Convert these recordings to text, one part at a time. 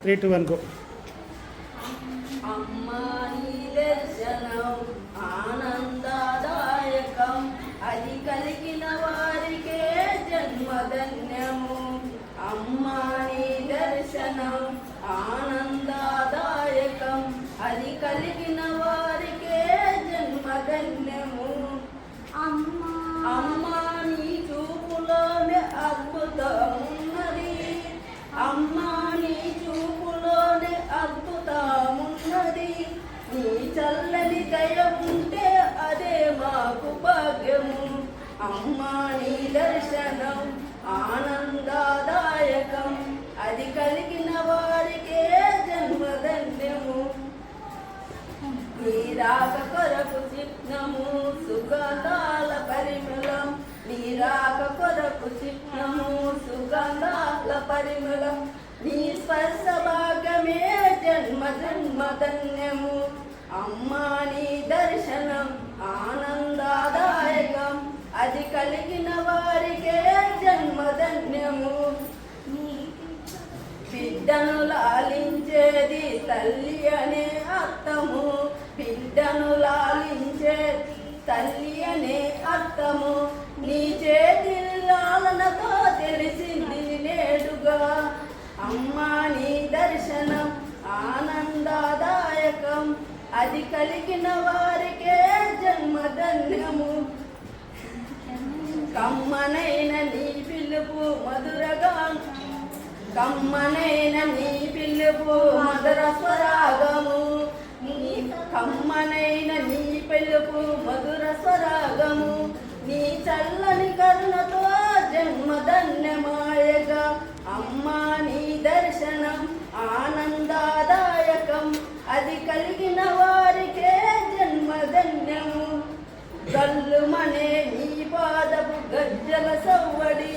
3, 2, 1 go. అమ్మా నీ దర్శనం ఆనందదాయకం, అది కలిగిన వారికే జన్మధన్యము. అమ్మా నీ దర్శనం ఆనందదాయకం, అది కలిగిన వారికే జన్మధన్యము. అమ్మా నీ చూపులోనే అద్భుతమున్నది, అమ్మా నీ చూపులోనే అద్భుతమున్నది. నీ చల్లని దయ ఉంటే అదే మాకు భాగ్యము. అమ్మా నీ దర్శనం ఆనందదాయకం, అది కలిగిన వారికే జన్మధన్యము. నీ రాక కొరకు చిహ్నము సుగంధాల పరిమళం, నీ రాక కొరకు చిహ్నము సుగంధాల పరిమళం. నీ స్పర్శ భాగమే జన్మ జన్మధన్యము. అమ్మా నీ దర్శనం ఆనందదాయకం, అది కలిగిన వారికే జన్మధన్యము. బిడ్డను లాలించేది తల్లి అనే అర్థము, బిడ్డను లాలించే తల్లి అనే అర్థము. నీ చేతి లాలనతో తెలిసింది నేడుగా. అమ్మా నీ దర్శనం ఆనందదాయకం, అది కలిగిన వారికే జన్మధన్యము. కమ్మనైన నీ పిలుపు మధురగా, కమ్మనైన నీ పిలుపు మధుర స్వరాగము. కమ్మనైన నీ పిలుపు మధుర స్వరాగము. నీ చల్లని కరుణతో జన్మధన్యమాయగా. అమ్మా నీ దర్శనం ఆనందదాయకం, అది కలిగిన వారికే జన్మధన్యము. గల్లుమనే నీ పాదపు గజ్జల సవ్వడి,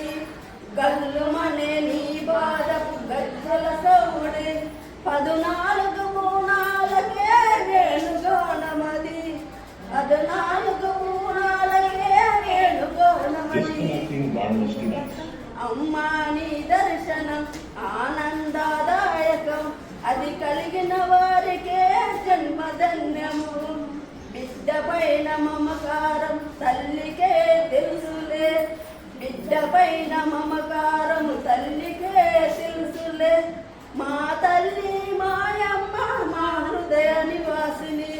గల్లుమనే నీ పాదపు గజ్జల సవ్వడి. 14 పూనాలకే వేణుగానమది, 14 పూనాలకే వేణుగానమది. అమ్మా నీ దర్శనం ఆనందదాయకం, అది కలిగిన వారికే జన్మధన్యము. బిడ్డ పైన మమకారం తల్లికే తెలుసులే, బిడ్డ పైన మమకారం తల్లికే తెలుసులే. మా తల్లి మాయమ్మ మా హృదయ నివాసిని.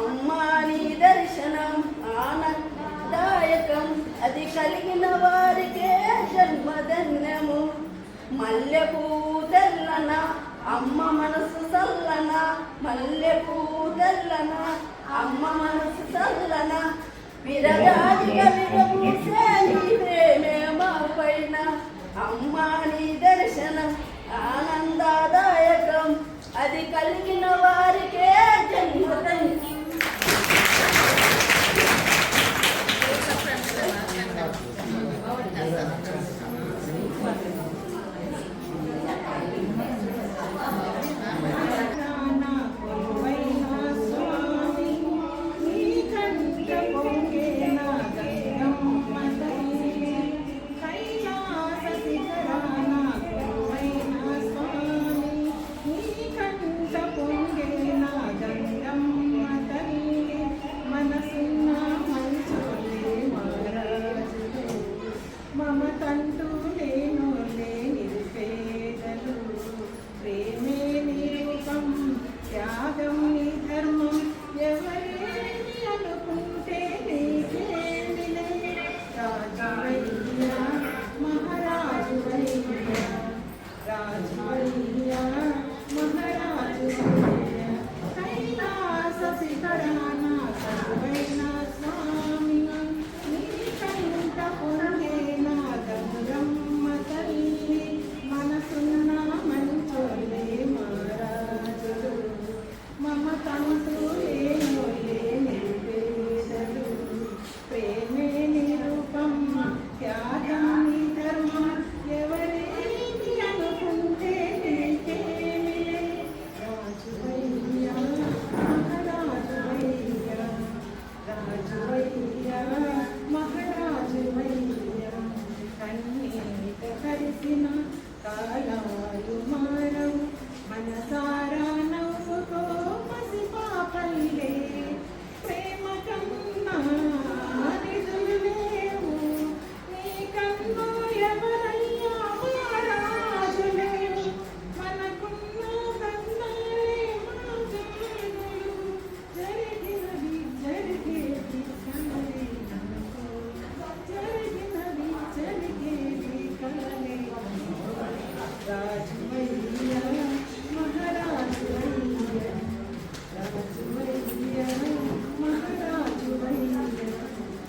అమ్మా నీ దర్శనం ఆనందదాయకం, అది కలిగిన వారికే జన్మధన్యము. మల్లెపూ తెల్లన అమ్మ మనసు చల్లన, మల్లెపూ తెల్లన అమ్మ మనసు చల్లన. విరగాదిగా విరబూసే నీ ప్రేమే మా పైన. అమ్మా నీ దర్శనం ఆనందదాయకం, అది కలిగిన వారికే జన్మధన్యం. మనసారా నవ్వుకో పసిపాపల్లే ప్రేమ కన్నా నిధులు లేవు నీ కన్నా ఎవరయ్యా మహారాజు లేవు మనకున్న కన్నాలే మా జానులు జరిగినది జరిగేది కలలే అనుకో జరిగినది జరిగేది కలలే రాజువయ్యా మహారాజువయ్యా రాజువయ్యా మహారాజువయ్యా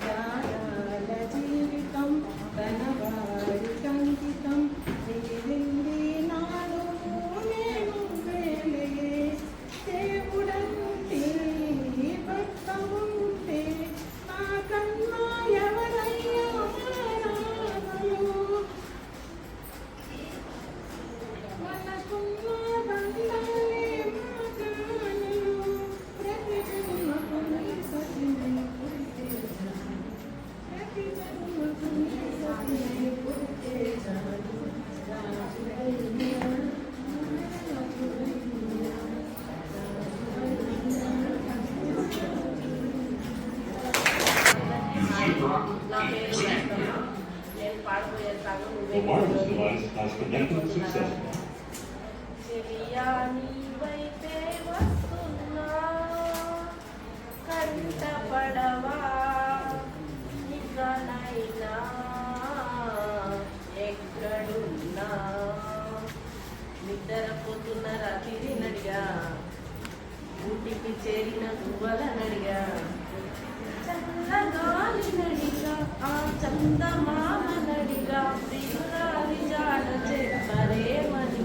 త్యాగాల జీవితం తన వారికి అంకితం మిగిలింది నాడు నేను వేలే దేవుడంటే భక్త ఉంటే నాకన్నా ఎవరయ్యా మహారాజులు మనకున్న బంధాలే మా జానులు ప్రతి జన్మకు నీ సతిని పురితే చాలు ప్రతి జన్మకు నీ సతిని పురితే చాలు రాజువయ్యా రాజువయ్యా నా పేరు రత్నమ్మ. నేను పాడబోయే సాగు The wireless device has connected successfully. చెలియా నీ వైపే వస్తున్నా కంట పడవా ఇకనైనా ఎక్కడున్నా నిద్రపోతున్న రాత్రి నడిగా ఊటికి చేరిన గువ్వలనడిగా చల్లగాలి నడిగా ఆ చందమామ నడిగా ప్రియురాలి జాడ చెప్పరేమని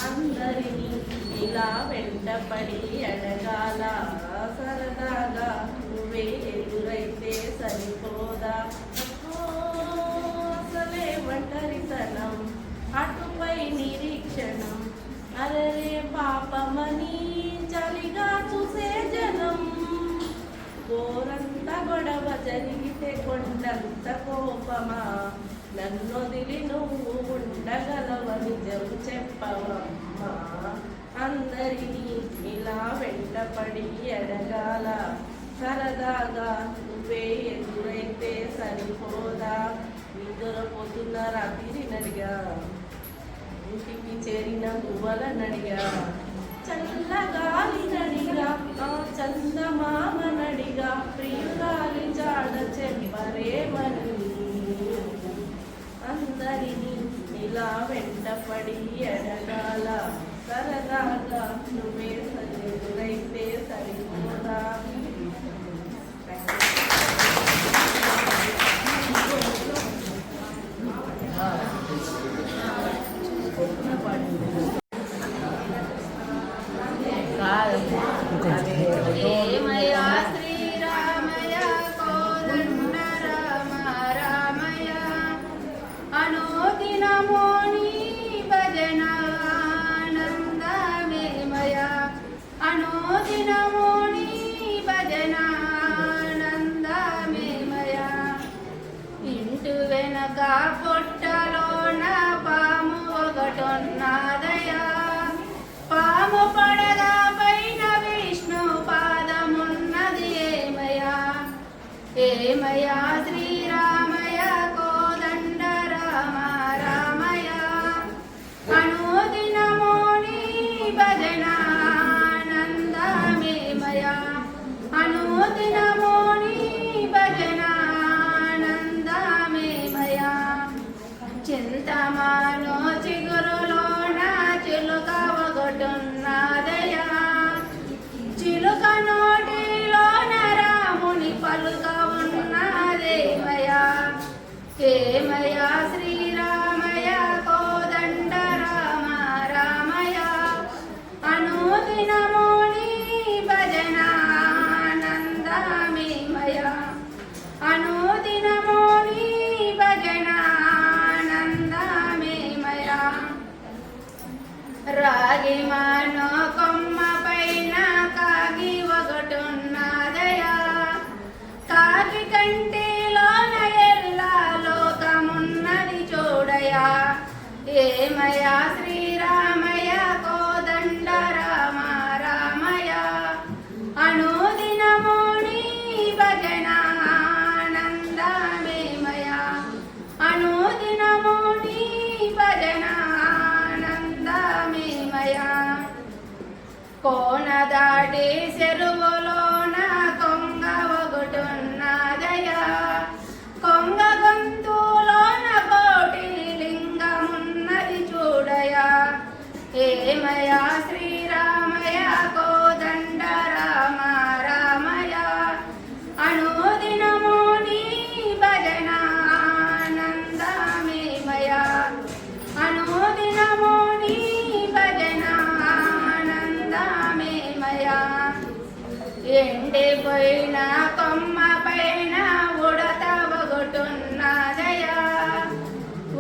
అందరినీ ఇలా వెంటపడి అడగాల సరదాగా నువ్వే ఎదురైతే సరిపోదా ఓ, అసలే ఒంటరితనం అటుపై నిరీక్షణం అరే పాపమని చలిగా చూసే జనం గోరంత గొడవ జరిగితే కొండంత కోపమా నన్నొదిలి నువ్వు ఉండగలవ నిజం చెప్పవమ్మా అందరినీ ఇలా వెంటపడి అడగాల సరదాగా నువ్వే ఎదురైతే సరిపోదా నిద్రపోతున్న రాత్రి నడిగా ఇంటికి చేరిన గువ్వలనడిగా చల్లగాలి నడిగా ఆ చందమామ నడిగా ప్రియురాలి జాడ చెప్పరేమని అందరినీ ఇలా వెంటపడి అడగాల సరదాగా నువ్వే ఎదురైతే సరిపోదా ఏమయ్యా శ్రీరామయ కోదండ రామ రామయ అనుదినమో నీ భజన ఆనందమేమయ అనుదినమో నీ భజన ఆనందమేమయ ఇంటి వెనక పొట్టలోన పాము ఒకటున్నదయా పాము పడగా పైన విష్ణు పాదమున్నది ఏమయా ఏమయా శ్రీరామయ కోదండ రామ రామయ అనుదినమో నీ భజన ఆనందమేమయ అనుదినమో నీ భజన ఆనందమేమయ చింతమానో చిగురులోన చిలుక ఒకటున్నదయా చిలుక నోటిలోన రాముని పలుక ఉన్నదేమయా ఏమయా శ్రీరామయ కోదండ రామ రామయ అనుదినమో నీ భజన ఆనందమేమయ అనుదినమో నీ భజన ఆనందమేమయ రాగి మానో కొమ్మ పైన కాగి ఒకటున్నదయా కాకి కంటిలోన ఎల్లా లోకమున్నది చూడయా ఏమయా శ్రీరా ఎండిపోయిన కొమ్మ పైన ఉడత ఒకటున్నదయా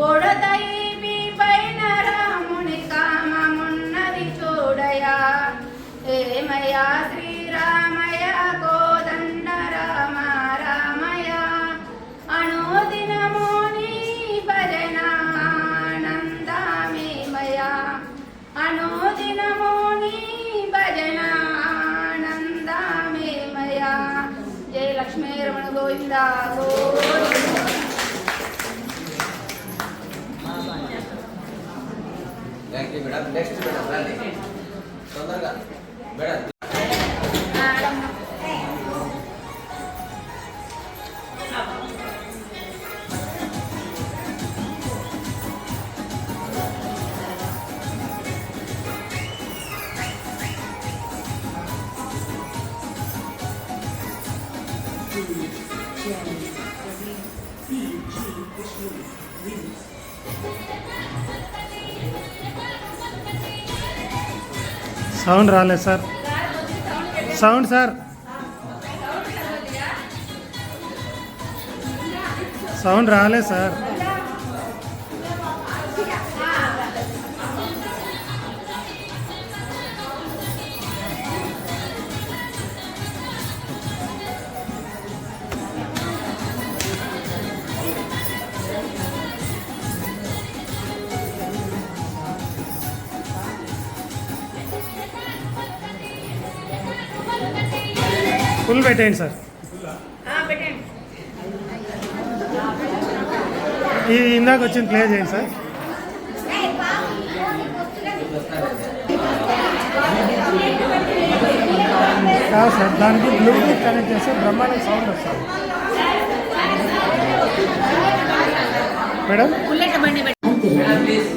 ఉడత ఈపి పైన రాముని కామమున్నది చూడయా ఏమయ్యా శ్రీరామయ్య కోదండ రామ రామయ్య అనుదినము నీ భజన ఆనందమేమయ్యా అనుదినము నీ భజన ఆనందమేమయ్యా జయ Lakshmi Ramana Govinda Govinda. Thank you madam. Next madam రండి తొందరగా మేడం. సౌండ్ రాలేదు సార్. సౌండ్ సార్, సౌండ్ రాలేదు సార్. ఫుల్ పెట్టేయండి సార్. ఇది ఇందాక వచ్చింది ప్లే చేయండి సార్. కాదు సార్, దానికి బ్లూటూత్ కనెక్ట్ చేస్తే బ్రహ్మాండ సౌండ్ వస్తుంది మేడం. Madam please.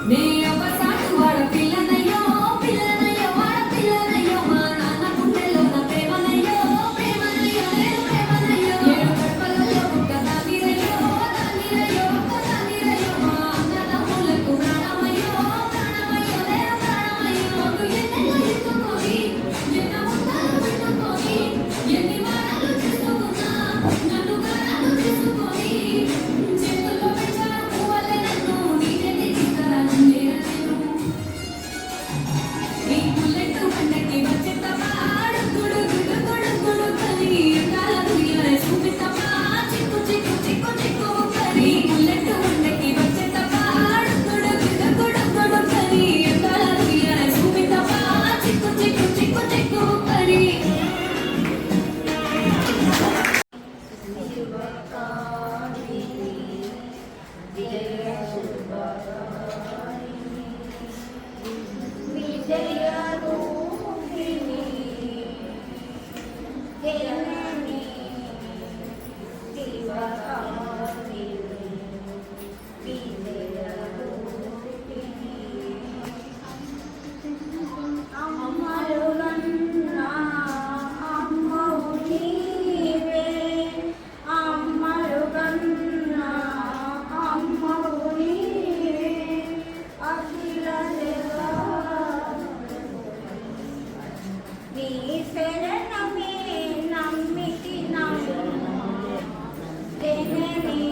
నే ఒక సాటు వాడ పిల్లనయ్యో పిల్లనయ్యో వాడ పిల్లనయ్యో మా నాన్న శరణమే నమ్మితి నమ్ము జననీ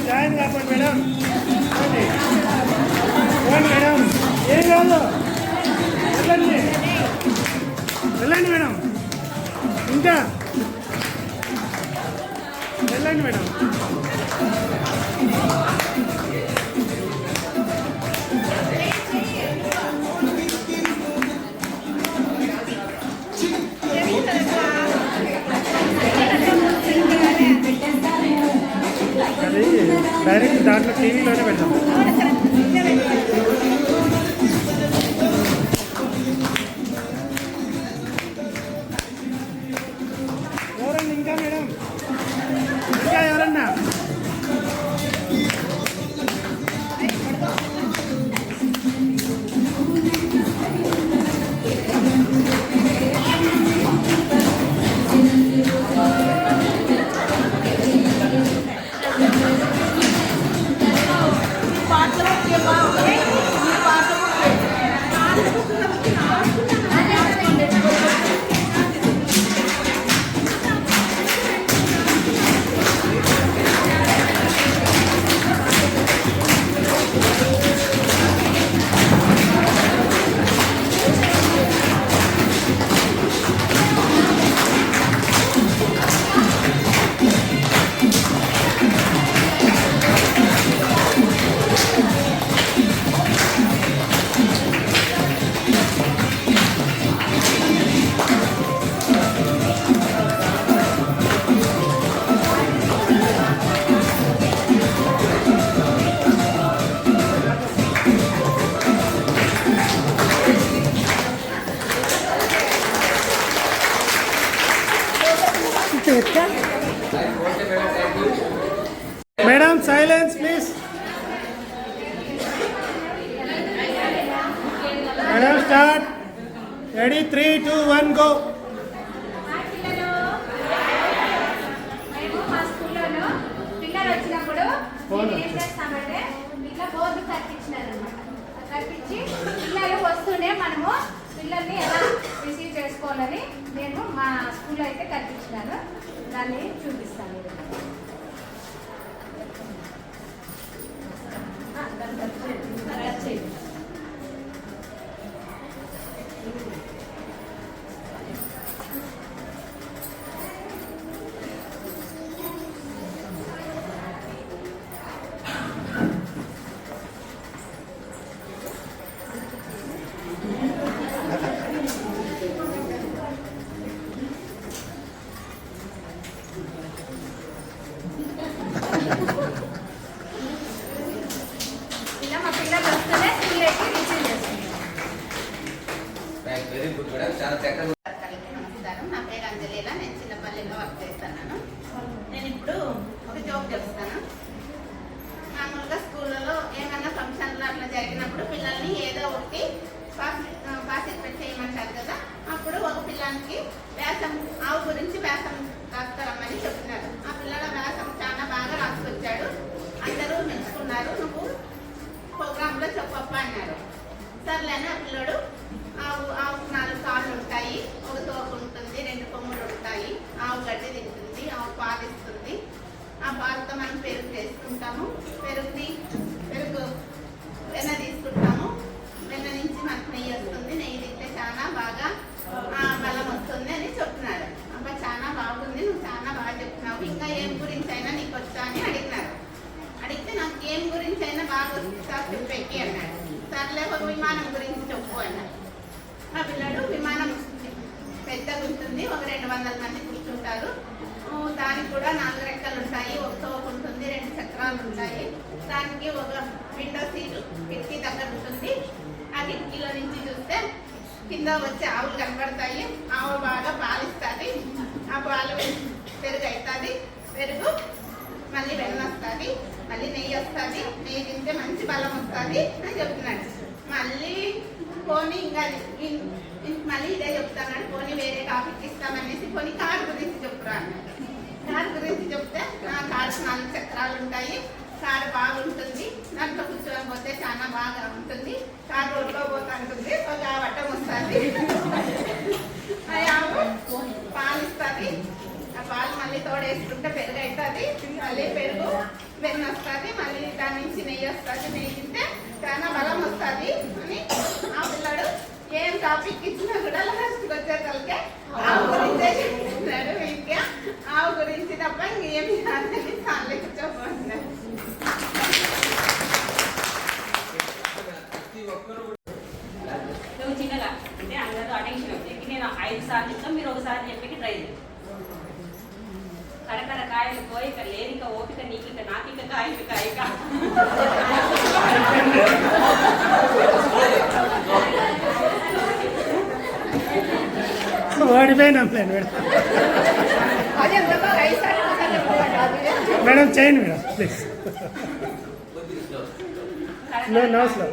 జాయిన్ కాకండి మేడం. మేడం ఏం కాదు, వెళ్ళండి వెళ్ళండి మేడం, ఇంకా వెళ్ళండి మేడం. అది డైరెక్ట్ దాంట్లో టీవీలోనే పెడతాం. ఎవరన్నా ఇంకా మేడం, ఇంకా ఎవరన్నా? Madam silence please. Madam start. Ready 3, 2, 1 go. మేము మా స్కూల్లోనూ పిల్లలు వచ్చినప్పుడు ఏం చేస్తామంటే ఇట్లా బోర్డు కట్టించినారనమాట. కట్టించి పిల్లలు వస్తూనే మనము పిల్లల్ని ఎలా రిసీవ్ చేసుకోవాలని నేను మా స్కూల్లో అయితే కట్టించినాను. దాన్ని చూపిస్తాను. దాన్ని చేయి. ఇలా మా పిల్లలు వస్తేనే పిల్లలకి రిసీవ్ చేస్తుంది. వెరీ గుడ్ మేడం, చాలా చక్కగా. నమస్కారం, నా పేరు అంజలీల. నేను చిన్నపల్లిలో వర్క్ చేస్తున్నాను. నేను ఇప్పుడు ఒక జోక్ చెప్తాను. మామూలుగా స్కూళ్ళలో ఏమైనా ఫంక్షన్లు అట్లా జరిగినప్పుడు పిల్లల్ని ఏదో ఒకటి పార్టిసిపేట్ చేయమంటారు కదా. అప్పుడు ఒక పిల్లానికి వ్యాసం, ఆవు గురించి వ్యాసం రాస్తారమ్మని చెప్తున్నారు. ఆ పిల్లల వ్యాసం చాలా బాగా రాసుకొచ్చాడు. అందరూ మెచ్చుకున్నారు. నువ్వు ప్రోగ్రాంలో చెప్పప్ప అన్నారు. సర్లేని ఆ పిల్లడు ఆవుకు 4 కాళ్ళు ఉంటాయి, ఒక తోక ఉంటుంది, 2 కొమ్ములు ఉంటాయి. ఆవు గడ్డి తింటుంది, ఆవు పాలు ఇస్తుంది. ఆ పాలతో మనం పెరుగు చేసుకుంటాము. పెరుగు వెన్న తీసుకుంటాము. వెన్న నుంచి మనకు నెయ్యి వస్తుంది. నెయ్యి తింటే చాలా బాగా బలం వస్తుంది అని చెప్తున్నాడు. అబ్బా చాలా బాగుంది, నువ్వు చాలా బాగా చెప్తున్నావు. ఇంకా ఏం గురించి అయినా నీకు వచ్చా అని అడిగినారు. అడిగితే నాకు ఏం గురించి అయినా బాగా వస్తా చెప్పేకి అన్నాడు. సర్లే ఒక విమానం గురించి చెప్పు అన్నాడు. ఆ పిల్లడు విమానం పెద్దగా ఉంటుంది, ఒక 200 మంది కూర్చుంటారు. దానికి కూడా 4 రెక్కలు ఉంటాయి, ఒక తోక ఉంటుంది, 2 చక్రాలు ఉంటాయి. దానికి ఒక విండో సీట్ కిటికీ దగ్గర ఉంటుంది. ఆ కిటికీలో నుంచి చూస్తే కింద వచ్చే ఆవులు కనబడతాయి. ఆవు బాగా పాలిస్తుంది. ఆ పాలు పెరుగు అవుతుంది. పెరుగు మళ్ళీ వెన్న వస్తుంది, మళ్ళీ నెయ్యి వస్తుంది. నెయ్యి తింటే మంచి బలం వస్తుంది అని చెప్తున్నాడు. మళ్ళీ పోనీ ఇంకా మళ్ళీ ఇదే చెప్తాను. పోనీ వేరే టాపిక్ ఇస్తామనేసి పోనీ కారు గురించి చెప్పురా అన్నాడు. కారు గురించి చెప్తే ఆ కారు 4 చక్రాలు ఉంటాయి. కారు బాగుంటుంది, దాంట్లో కూర్చొని పోతే చాలా బాగా ఉంటుంది. కారు రోడ్లో పోతా ఉంటుంది, ఒక వట్టం వస్తుంది. పాలు ఇస్తుంది. ఆ పాలు మళ్ళీ తోడేసుకుంటే పెరుగు అవుతుంది. మళ్ళీ పెరుగు వెన్న వస్తుంది. మళ్ళీ దాని నుంచి నెయ్యి వస్తుంది. నెయ్యి తింటే చాలా బలం వస్తుంది అని ఆ పిల్లడు ఏం టాపిక్ ఇచ్చినా కూడా లాస్ట్కి వచ్చేసరికి ఆవు గురించే చెప్తున్నాడు. ఇంకా ఆవు గురించి తప్ప ఇంకేమి కాదని చాలా చెప్పబోతున్నాడు. నువ్వు చిన్నగా అంటే అందరూ అటెన్షన్ వచ్చేకి నేను 5 సార్లు చెప్తాను, మీరు ఒకసారి చెప్పేకి ట్రై చేయండి. కరకర కాయలు కోయిక లేనిక ఓపిక నీకిక నాకిక కాయిక కాయిక. ఓడిపోయినాం మేడం చేయండి మేడం ప్లీజ్. No slow.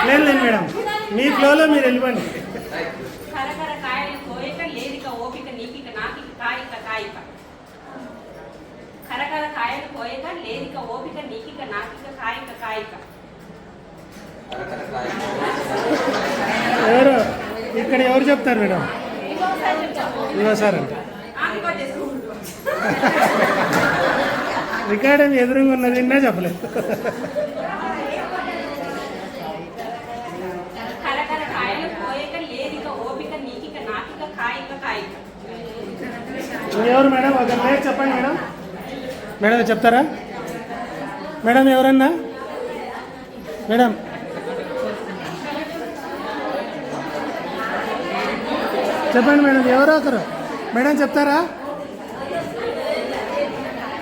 లేదు మేడం, మీ ఫ్లోలో మీరు వెళ్ళిపోండి. కరకర కాయలు కోయిక లేనిక ఓపిక నీకిక నాకిక కాయిక కాయిక. కరకర కాయలు కోయక లేనిక ఓపిక నీకిక నాకిక కాయిక కాయిక. ఎవరు ఇక్కడ ఎవరు చెప్తారు మేడం? ఇవో సార్ అంటే రికార్డ్ ఎదురుగా ఉన్నది నిన్నే చెప్పలేదు. కరకర కాయలు కోయక లేనిక ఓపిక నీకిక నాకిక కాయిక కాయిక. ఎవరు మేడం? ఒక పేరు చెప్పండి మేడం. మేడం చెప్తారా మేడం? ఎవరన్నా మేడం? చెప్పండి మేడం, ఎవరో ఒకరు మేడం చెప్తారా?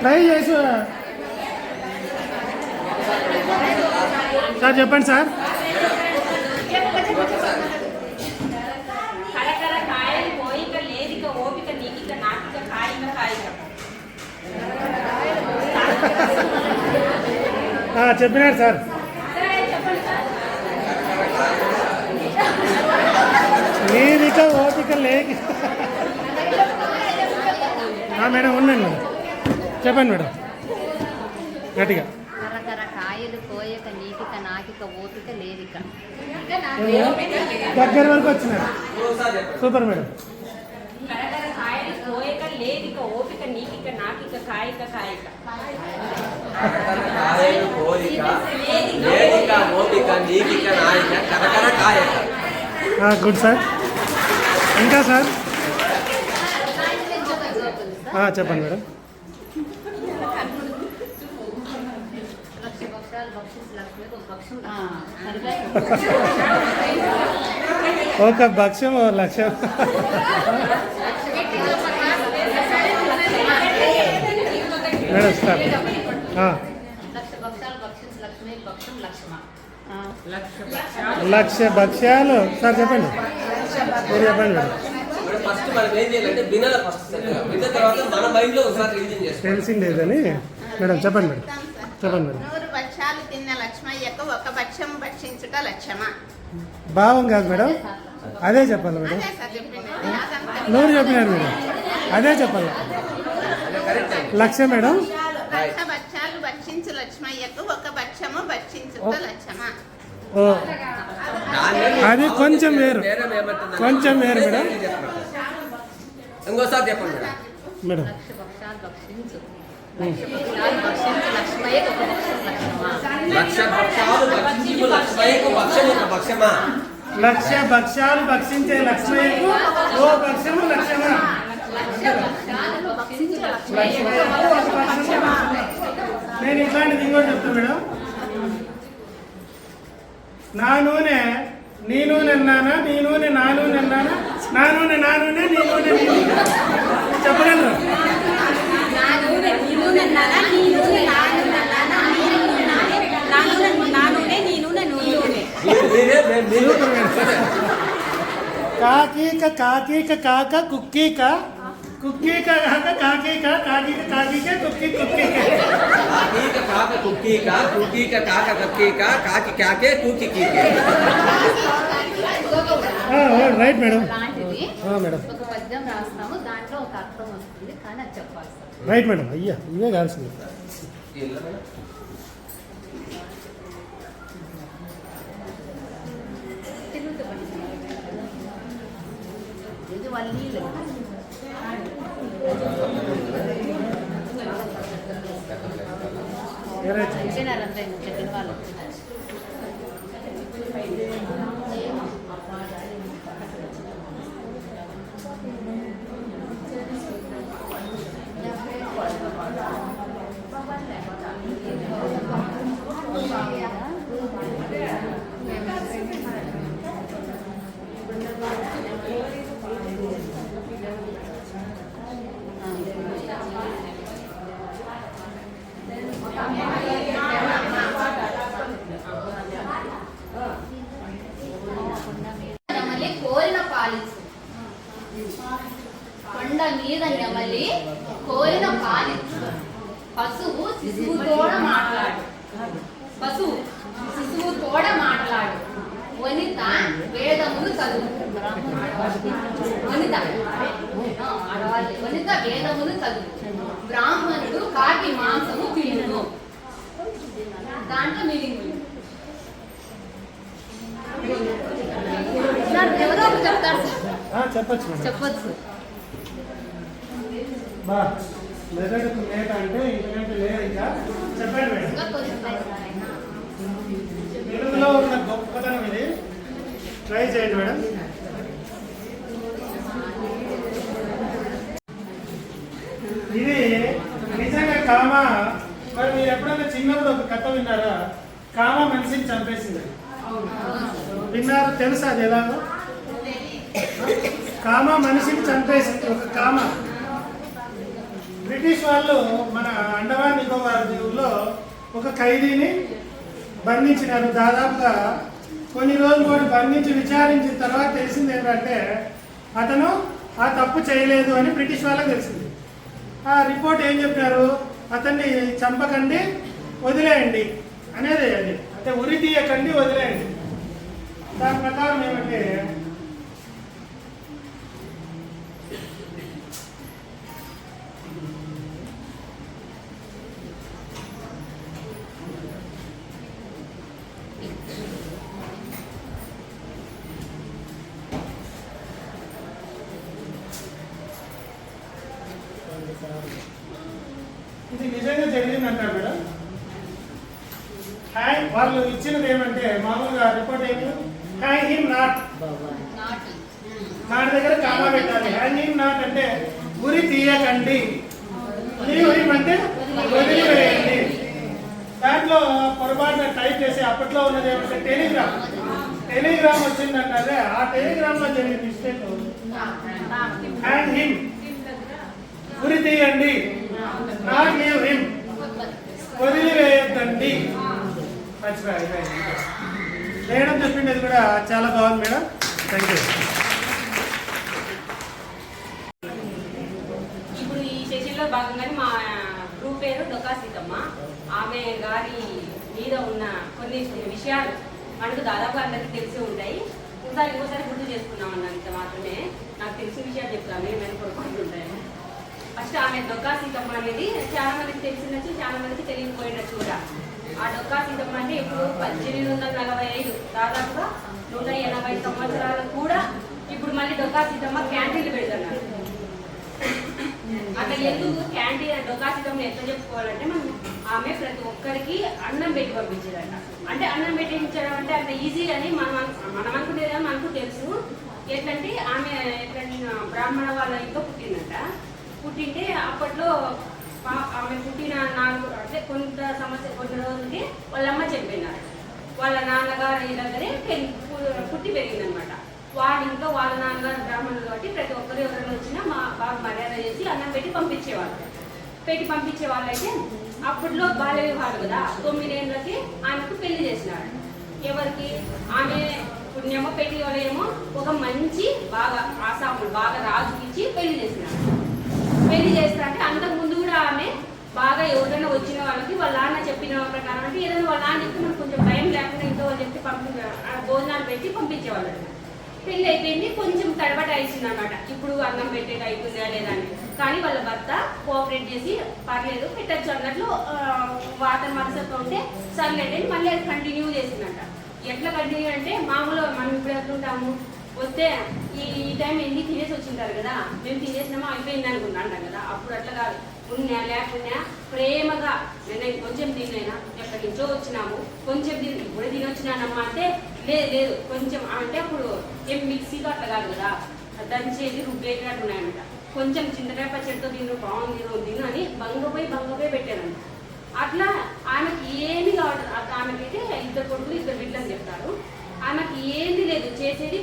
ట్రై చేసి సార్ చెప్పండి సార్. కరకర కాయలు కోయిక లేనిక ఓపిక నీకిక నాకిక కాయిక కాయిక. చెప్పినారు సార్. నీదిక ఓపిక లేక మేడం ఉండండి మేడం, చెప్పండి మేడం గట్టిగా. కరకర కాయలు కోయక నీకిక నాకిక ఓపిక లేదిక. ఇంకా నాకు దగ్గర వరకు వచ్చినారు. ఇంకోసారి చెప్పండి. Super madam. కరకర కాయలు కోయక లేదిక ఓపిక నీకిక నాకిక కాయిక కాయిక. కరకర కాయలు కోరిక లేదిక ఓపిక నీకిక నాయిక కరకర కాయక. Good sir. ఇంకా సార్ చెప్పండి మేడం. లక్ష పక్షాలు భక్షించి లక్ష్మికి ఒక పక్షం ఒక భక్ష్యం ఓ లక్ష్యం. మేడం సార్ లక్ష పక్షాలు భక్షించి లక్ష్మికి పక్షం లక్ష్మ. లక్ష భక్ష్యాలు సార్ చెప్పండి. మీరు చెప్పండి మేడం. ఇప్పుడు ఫస్ట్ మనం ఏం చేయాలంటే వినాలి. ఫస్ట్ విన్న తర్వాత మన మైండ్ లో ఒకసారి రివిజన్ చేసుకోవాలి. తెలిసిందేదని మేడం చెప్పండి మేడం. చెప్పండి మేడం. 100 భక్ష్యాలు తిన్న లక్ష్మయ్యకు ఒక భక్ష్యం భక్షించుట లక్ష్యమా. భావం కాదు మేడం, అదే చెప్పాలి మేడం. అదే సార్ చెప్పింది. అదంతా నూరు చెప్పినారు మేడం, అదే చెప్పాలి. లక్ష మేడం. లక్ష భక్ష్యాలు భక్షించు లక్ష్మయ్యకు ఒక భక్ష్యము భక్షించుట లక్ష్యమా. ఓ అది కొంచెం వేరు, కొంచెం వేరు మేడం. ఇంకోసారి చెప్పండి మేడం. మేడం లక్ష పక్షాలు భక్షించు లక్ష్మయ్యకి ఒక పక్షం లక్ష్మా. లక్ష భక్షాలు భక్షించు లక్ష్మయ్యకు భక్షం ఒక భక్షమా. లక్ష భక్ష్యాలు భక్షించే లక్ష్మయ్యకు ఓ భక్ష్యము లక్ష్యమా. లక్ష్మయ్యకు ఒక భక్ష్యము. నేను ఇట్లాంటిది ఇంకోటి చెప్తాను మేడం. నా నూనె నీ నూనె అన్నానా, నీ నూనె నా నూనె అన్నానా, నా నూనె నీ నూనె చెప్పగలరు. నా నూనె నీ నూనె అన్నానా, నీ నూనె నా నూనె అన్నానా, నీ నూనె నా నూనె నీ నూనె నువ్వు నూనె. కాకీక కాకీక కాక కుక్కీక కుక్కీక కాక కాకీక కాకీక కాకీక కుక్కీ కుక్కీక. కాకీక కాక కుక్కీక కుక్కీక కాక కక్కీక కాకి కాకే కూకి కీకే. Right madam. లాంటిది మేడం ఒక పద్యం రాస్తాము, దాంట్లో ఒక అర్థం వస్తుంది, కానీ అది చెప్పాలి సార్. Right madam. అయ్యా ఇవే కావాల్సింది. ఇది వాళ్ళ నీళ్ళు చెప్పినారంటే చెప్పిన వాళ్ళు. కోరిన పాలించు కొండ మీద నెమలి కోరిన పాలించు. పశువు శిశువు తోడ మాట్లాడు, పశువు శిశువు తోడ మాట్లాడు. వనిత వేదమును చదువు, వనిత ఆడవాళ్ళే. వనిత వేదమును చదువు. బ్రాహ్మణుడు కాకి మాంసము తిను. దాంట్లో మీనింగ్ ఎవరో ఒకరు చెప్తారు సార్. చెప్పచ్చు మేడం. చెప్పచ్చు. బా మెదడుకు లేక అంటే ఇంతకంటే లేదు. ఇంకా చెప్పండి మేడం. ఇంకా కొంచెం ప్రయత్నాలైనా. తెలుగులో ఉన్న గొప్పతనం ఇది, ట్రై చేయండి మేడం. ఇది నిజంగా కామ. మరి మీరు ఎప్పుడైనా చిన్నప్పుడు ఒక కథ విన్నారా? కామ మనిషిని చంపేసింది. విన్నారు? తెలుసా అది ఎలాగో? కామ మనిషిని చంపేసింది. ఒక కామ. బ్రిటిష్ వాళ్ళు మన అండమాన్ నికోబార్ దీవుల్లో ఒక ఖైదీని బంధించినారు. దాదాపుగా కొన్ని రోజులు కూడా బంధించి విచారించిన తర్వాత తెలిసింది ఏంటంటే అతను ఆ తప్పు చేయలేదు అని బ్రిటిష్ వాళ్ళకి తెలిసింది. ఆ రిపోర్ట్ ఏం చెప్పినారు? అతన్ని చంపకండి, వదిలేయండి అనేది. అది అంటే ఉరి తీయకండి, వదిలేయండి. దాని ప్రకారం ఏమంటే హ్యాంగ్ వాళ్ళు ఇచ్చినది ఏమంటే మామూలుగా రిపోర్ట్ ఏంటి హ్యాంగ్ హిమ్ నాట్, నాటి దగ్గర కామా పెట్టాలి. హ్యాంగ్ హిమ్ నాట్ అంటే ఉరి తీయకండి, లీవ్ హిమ్ అంటే వదిలివేయండి. దాంట్లో పొరపాటున టైప్ చేసి అప్పట్లో ఉన్నది ఏమంటే టెలిగ్రామ్ వచ్చిందంటే ఆ టెలిగ్రామ్ లో జరిగిన మిస్టేక్ హ్యాంగ్ హిమ్ ఉరి తీయండి, నాట్ లీవ్ హిమ్ వదిలివేయద్దండి. మేడం చెప్పింది కూడా చాలా బాగుంది మేడం, థ్యాంక్ యూ. ఇప్పుడు ఈ సెషన్లో భాగంగానే మా గ్రూప్ పేరు డొక్కా సీతమ్మ. ఆమె గారి మీద ఉన్న కొన్ని విషయాలు మనకు దాదాపు అందరికీ తెలిసి ఉంటాయి. ఇంకోసారి గుర్తు చేసుకున్నాం అన్నంత మాత్రమే. నాకు తెలిసిన విషయాలు చెప్తాను, ఏమైనా పొరపాట్లు ఉంటాయి. ఫస్ట్ ఆమె డొక్కా సీతమ్మ అనేది చాలా మందికి తెలిసినచ్చు, చాలా మందికి తెలియకపోయినచ్చు కూడా. ఆ డొక్కా సీతమ్మ అంటే ఇప్పుడు 1845 దాదాపుగా 180 సంవత్సరాలు కూడా ఇప్పుడు మళ్ళీ డొక్కా సీతమ్మ క్యాంటీన్లు పెడుతున్నారు. అట్లా ఎందుకు క్యాంటీన్ డొక్కా సీతమ్మ ఎట్లా చెప్పుకోవాలంటే మనం ఆమె ప్రతి ఒక్కరికి అన్నం పెట్టి పంపించేదంట. అంటే అన్నం పెట్టించడం అంటే అంత ఈజీ అని మనం అనుకునేది కానీ మనకు తెలుసు. ఎట్లంటే ఆమె బ్రాహ్మణ వాళ్ళ ఇంట్లో పుట్టిందంట. పుట్టింటే అప్పట్లో ఆమె పుట్టిన కొన్ని రోజులకి వాళ్ళమ్మ చనిపోయినారు. వాళ్ళ నాన్నగారు దగ్గరే పుట్టి పెరిగిందనమాట. వాళ్ళ ఇంట్లో వాళ్ళ నాన్నగారు బ్రాహ్మణులు కాబట్టి ప్రతి ఒక్కరు ఎవరైనా వచ్చినా బాగా మర్యాద చేసి అన్నం పెట్టి పంపించేవాళ్ళు. అయితే అప్పట్లో బాల్య వివాహాలు కదా, 9 ఏళ్ళకి ఆమెకు పెళ్లి చేసినాడు. ఎవరికి? ఆమె పుణ్యమో పెళ్లి వాళ్ళేమో ఒక మంచి బాగా ఆసాములు బాగా రాజుకి ఇచ్చి పెళ్లి చేసినాడు. పెళ్లి చేస్తా అంటే అంతకు ముందు కూడా ఆమె బాగా ఎవరైనా వచ్చిన వాళ్ళకి వాళ్ళ నాన్న చెప్పిన ప్రకారం అంటే ఏదైనా వాళ్ళ నాన్న చెప్తే మనకు కొంచెం భయం లేకుండా ఇంట్లో వాళ్ళు చెప్తే భోజనాలు పెట్టి పంపించేవాళ్ళు. పెళ్లి అయిపోయింది, కొంచెం తడబట అయిస్తుంది అనమాట. ఇప్పుడు అన్నం పెట్టేది అయితుందా లేదా అని. కానీ వాళ్ళ భర్త కోఆపరేట్ చేసి పర్లేదు పెట్టచ్చు అన్నట్లు వాటర్ మనసతో ఉంటే సర్లేండి అని మళ్ళీ అది కంటిన్యూ చేసిందంట. ఎట్లా కంటిన్యూ అంటే మామూలుగా మనం ఇప్పుడు ఎట్లుంటాము, వస్తే ఈ టైం ఎన్ని తినేసి వచ్చింటారు కదా, మేము తినేసినామా అయిపోయింది అనుకుంటాం కదా. అప్పుడు అట్లా కాదు, ఉన్నా లేకున్నా ప్రేమగా నేను కొంచెం తినైనా ఎక్కడి నుంచో వచ్చినాము కొంచెం తిని ఇప్పుడు తినొచ్చినానమ్మా అంటే లేదు కొంచెం అంటే అప్పుడు ఏం మిక్సీలో అట్లా కాదు కదా, దంచేది రుబ్బేది అట్లా ఉన్నాయన్నమాట. కొంచెం చింతకాయ పచ్చడితో తిను బాగుంది తిను అని బంగపోయి పెట్టారంట. అట్లా ఆమెకి ఏమి కావడం, ఆమెకైతే 2 కొడుకులు 2 బిడ్డలు చెప్తారు. ఆమెకి ఏంది లేదు, చేసేది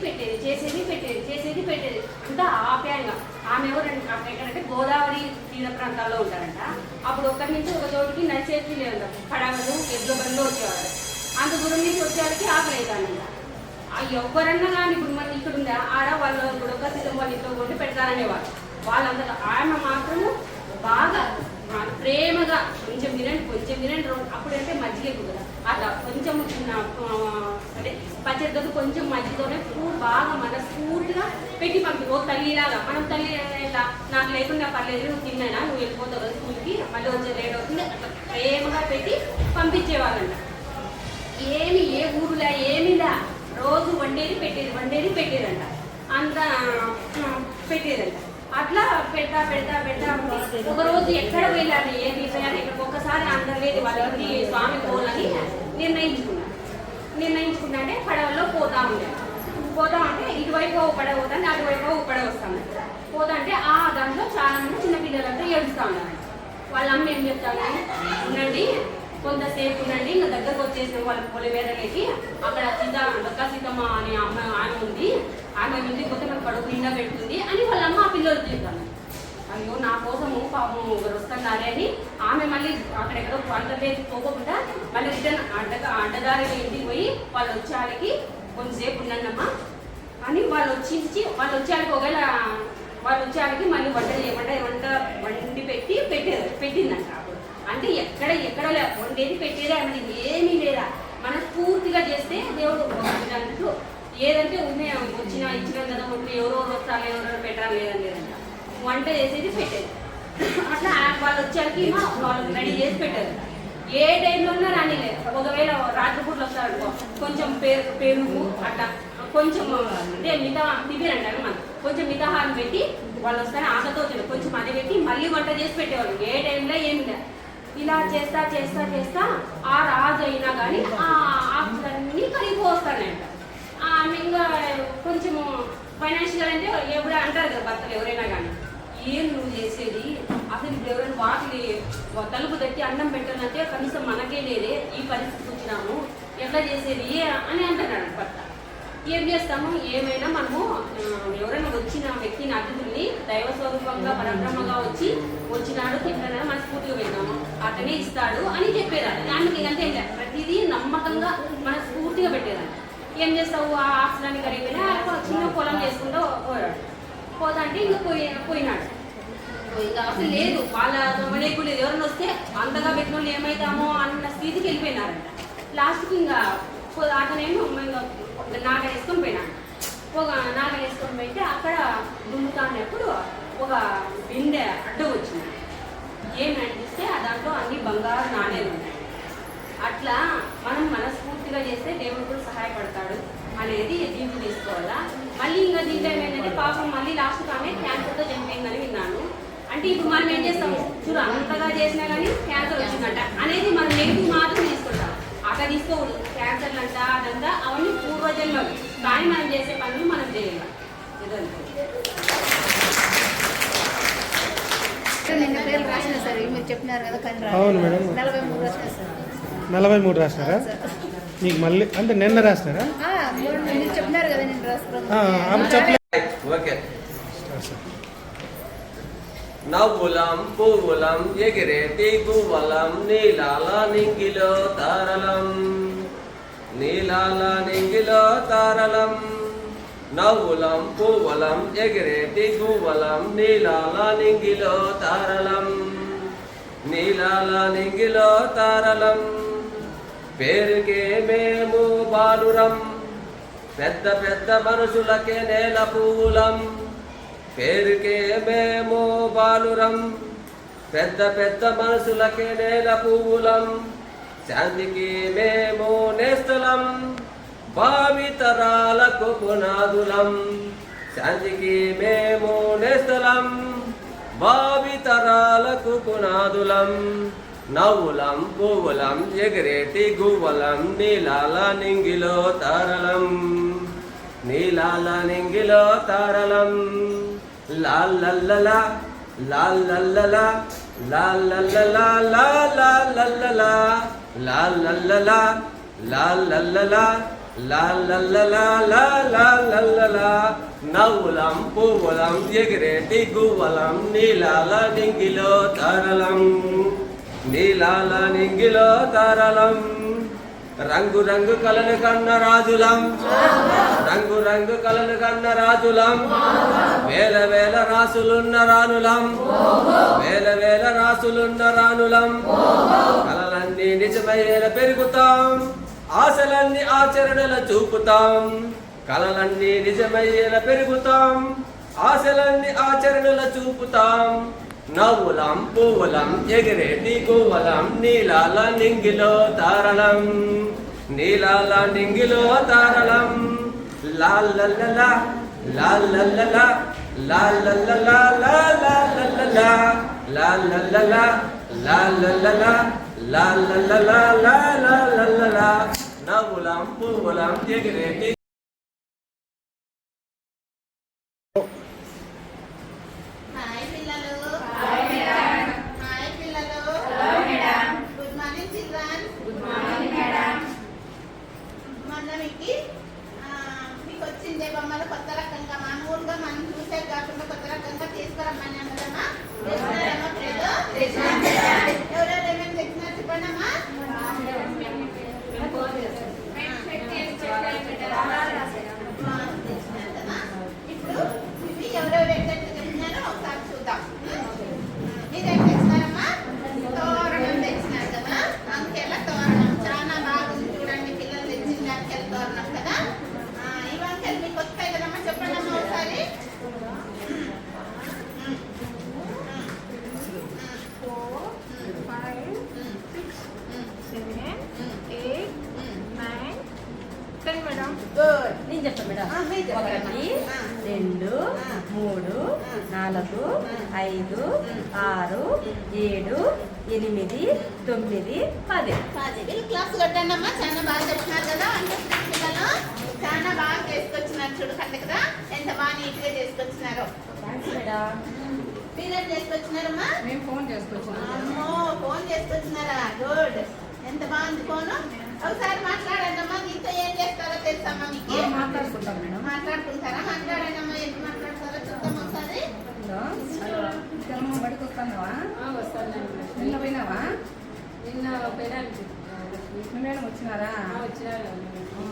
పెట్టేది అంతా ఆప్యాయంగా. ఆమె ఎవరంటే ఎక్కడంటే గోదావరి తీర ప్రాంతాల్లో ఉంటారంట. అప్పుడు ఒకరి నుంచి ఒక చోటుకి నడిచేది లేదంట, పడవలు ఎద్దుల బండ్లు వచ్చేవారు. అంత దూరం నుంచి వచ్చేవాళ్ళకి ఆకలి అవుతానంట. ఎవరన్నా కానీ ఇప్పుడు మన ఇక్కడ ఉందా ఆడ వాళ్ళు డొక్కా సీతమ్మ వాళ్ళ ఇంట్లో కొంటే పెడతారనేవారు. వాళ్ళందరూ ఆమె మాత్రము బాగా ప్రేమగా కొంచెం తినండి అప్పుడంటే మజ్జిగ కదా అట్లా కొంచెం అంటే పచ్చడితో కొంచెం మజ్జిగతోనే బాగా మనస్ఫూర్తిగా పెట్టి ఓ తల్లిలాగా. మనం తల్లి ఇలా నాకు లేకుండా పర్లేదు నువ్వు తిన్నానా నువ్వు వెళ్ళిపోతావు కదా స్కూల్కి మళ్ళీ వచ్చే లేట్ అవుతుంది అట్లా ప్రేమగా పెట్టి పంపించేవాళ్ళంట. ఏ ఊరులా ఏమిలా రోజు వండేది పెట్టేదంట, అంతా పెట్టేదంట. అట్లా పెడతా ఒక రోజు ఎక్కడ వెళ్ళాలి ఏది చేయాలి ఇక్కడ ఒక్కసారి అందరిలేదు వాళ్ళకి స్వామి పోవాలని నిర్ణయించుకున్నా అంటే పడవలో పోతా అంటే ఇటువైపు పడవ పోతాను అటువైపు పడవ వస్తాను పోతా అంటే ఆ దాంట్లో చాలా మంది చిన్నపిల్లలంతా ఏడుస్తూ ఉన్నారు. వాళ్ళ అమ్మ ఏం చెప్తాను, ఉండండి కొంతసేపు ఉండండి, ఇంకా దగ్గరకు వచ్చేసిన వాళ్ళ పొలివేరలకి అక్కడ డొక్కా సీతమ్మ అనే ఆమె ఉంది, ఆమె ఇంటికి పోతే మనకు కడుపు నిండా పెడుతుంది అని వాళ్ళ అమ్మ ఆ పిల్లలు చెప్తాను. అయ్యో నా కోసము పాపం ఒకరు వస్తున్నారే అని ఆమె మళ్ళీ అక్కడెక్కడో అంతలేదు పోకుండా మళ్ళీ రిటర్న్ అడ్డదారి ఇంటికి పోయి వాళ్ళు వచ్చేళ్ళకి కొంతసేపు ఉన్నానమ్మా అని వాళ్ళు వచ్చేళ్ళకి ఒకవేళ వాళ్ళు వచ్చేళ్ళకి మళ్ళీ వండి పెట్టిందంట. అప్పుడు అంటే ఎక్కడ వండేది పెట్టేదే అన్నది ఏమీ లేదా, మనస్ఫూర్తిగా చేస్తే దేవుడు అన్నట్లు ఏదంటే ఉన్నాయి ఇచ్చినాం కదా ఉంటే ఎవరెవరు వస్తారు ఎవరెవరు పెట్టాలి లేదంట. వంట చేసేది పెట్టేది అట్లా వాళ్ళు వచ్చేసరికి వాళ్ళు రెడీ చేసి పెట్టారు. ఏ టైంలో ఉన్నా రాని లేదు. ఒకవేళ రాత్రిపూట్లు వస్తారనుకో కొంచెం పెరుగు అట్లా కొంచెం అంటే మిగతా టిఫిన్ అంటారు మనం కొంచెం మిగతాహారం పెట్టి వాళ్ళు వస్తారని ఆశతో కొంచెం అది పెట్టి మళ్ళీ వంట చేసి పెట్టేవాళ్ళు. ఏ టైంలో ఏమి లేదు ఇలా చేస్తా చేస్తా చేస్తా ఆ రాజు అయినా కానీ ఆ ఆకులన్నీ కరిగిపోస్తానంట. ఆమె ఇంకా కొంచెము ఫైనాన్షియల్ అంటే ఎప్పుడు అంటారు కదా భర్తలు ఎవరైనా కానీ, ఏం నువ్వు చేసేది అసలు ఇప్పుడు ఎవరైనా వాటిని తలుపు తట్టి అన్నం పెట్టాలంటే కనీసం మనకే లేదే, ఈ పరిస్థితి వచ్చినాము ఎట్లా చేసేది అని అంటున్నాడు భర్త. ఏం చేస్తాము, ఏమైనా మనము ఎవరైనా వచ్చిన వ్యక్తిని అతిథుల్ని దైవ స్వరూపంగా పరబ్రహ్మగా వచ్చినాడు తింటానని మనస్ఫూర్తిగా పెడతాము, అతనే ఇస్తాడు అని చెప్పేదాన్ని. దానికి అంతే ప్రతిదీ నమ్మకంగా మనస్ఫూర్తిగా పెట్టేదాన్ని. ఏం చేస్తావు, ఆ ఆశ్రమానికి కరిగిపోయినా చిన్న పొలం చేసుకుంటూ పోదంటే ఇంకా పోయినాడు. ఇంకా అసలు లేదు, వాళ్ళ మనకు లేదు, ఎవరైనా వస్తే అంతగా పెట్టిన వాళ్ళు ఏమవుతామో అన్న స్థితికి వెళ్ళిపోయినారంట. లాస్ట్కి ఇంకా అతనేమో నాగ వేసుకొని పోయినాడు. ఒక నాగ వేసుకొని పోయితే అక్కడ దున్నుతానప్పుడు ఒక బిందె అడ్డం వచ్చింది. ఏమి అనిపిస్తే దాంట్లో అన్ని బంగారు నాణేలు ఉన్నాయి. అట్లా మనం మనస్ఫూర్తిగా చేస్తే దేవుడు కూడా సహాయపడతాడు అనేది దీంట్లో తీసుకోవాలా. మళ్ళీ ఇంకా దీంట్లో ఏమైందంటే పాపం మళ్ళీ లాస్ట్ ఆమె క్యాన్సర్తో చనిపోయిందని విన్నాను. అంటే ఇప్పుడు మనం ఏం చేస్తాం, చూడు అంతగా చేసినా కానీ క్యాన్సర్ వచ్చిందంట అనేది మనం నెగిటివ్ మాత్రం తీసుకుంటాం. అట్లా తీసుకోకూడదు. క్యాన్సర్లు అంట అదంతా అవన్నీ పూర్వజన్మలు, కానీ మనం చేసే పనులు మనం చేయాలి. రాసిన సార్ మీరు చెప్పినారు కదా, కానీ అవును మేడం. 43 రాసిన సార్. 43 రాసినారా? మీకు మళ్ళీ అంటే నిన్న రాసినారా? మీరు చెప్పినారు కదా నేను రాసుకున్నాను. చెప్పలేదు. ఓకే. నవ్వులం పువ్వులం ఎగిరేటి గువ్వలం నీలాల నింగిలో తారలం, నీలాల నింగిలో తారలం. నవ్వులం పువ్వులం ఎగిరేటి గువ్వలం నీలాల నింగిలో తారలం, నీలాల నింగిలో తారలం. పేరుకే మేము బాలురం, పెద్ద పెద్ద మనుషులకే నేల పువ్వులం. పేరుకే మేము బాలురం, పెద్ద పెద్ద మనసులకే నేల పువ్వులం. శాంతికి మేము నేస్తలం, భావితరాలకు పునాదులం. శాంతికి మేము నేస్తలం, భావితరాలకు పునాదులం. నవ్వులం పువ్వులం ఎగిరేటి గువ్వలం నీలాల నింగిలో తారలం, నీలాల నింగిలో తారలం. లాల్లల్లలా లాల్లల్లలా లాల్లల్లలా లాల్లల్లలా లాల్లల్లలా లాల్లల్లలా లాల్లల్లలా లాల్లల్లలా. నవ్వులం పువ్వులం ఎగిరేటి గువ్వలం నీలాల నింగిలో తారలం, నీలాల నింగిలో తారలం. రంగు రంగు కలను కన్న రాజులం, రంగు రంగు కలను కన్న రాజులం. వేల వేల రాసులున్న రానులం, వేల వేల రాసులున్న రానులం. కలలన్నీ నిజమయ్యేలా పెరుగుతాం, ఆశలన్నీ ఆచరణల చూపుతాం. కలలన్నీ నిజమయ్యేలా పెరుగుతాం, ఆశలన్నీ ఆచరణల చూపుతాం. నవ్వులం పువ్వులం ఎగిరేటి గువ్వలం నీలాల నింగిలో తారలం, నీలాల నింగిలో తారలం. లాల్లల్లలా లాల్లల్లలా లాల్లల్లలా లాల్లల్లలా లాల్లల్లలా లాల్లల్లలా లాల్లల్లలా లాల్లల్లలా. నవ్వులం పువ్వులం ఎగిరేటి మీకు వచ్చిందే బొమ్మలు కొత్త రకంగా మామూలుగా మనం చూసే కాకుండా కొత్త రకంగా తీసుకురమ్మని అన్నదమ్మా. ఎవరెవరు ఏమేమి తెచ్చినా చెప్పండమ్మా. గుడ్. నేను చెప్తాను మేడం. మీరు చెప్పండి. 1 2 3 4 5 6 7 8 9 10. వీళ్ళు క్లాస్ కొట్టండి అమ్మా. చాలా బాగా చెప్తున్నారు కదా. అంటే పిల్లలు చాలా బాగా చేసుకొచ్చినారు. చూడకండి కదా ఎంత బాగా నీట్ గా చేసుకొచ్చినారు. Thanks madam. మీరేం చేసుకొచ్చినారమ్మా? మేము ఫోన్ చేసుకొచ్చినాం. అమ్మో ఫోన్ చేసుకొచ్చినారా? గుడ్. ఎంత బాగుంది ఫోన్. ఒకసారి మాట్లాడండి అమ్మా. మీతో ఏం చేస్తారో తెలుసమ్మా మీకు? మాట్లాడుకుంటాం మేడం. మాట్లాడుకుంటారా? మాట్లాడండి అమ్మా. ఎప్పుడు మాట్లాడతారో చూద్దాం ఒకసారి. బడికి వస్తున్నావా? వస్తానండి. నిన్న పోయినావా? నిన్న పోయినాను. మీ మేడం వచ్చినారా? వచ్చినారు.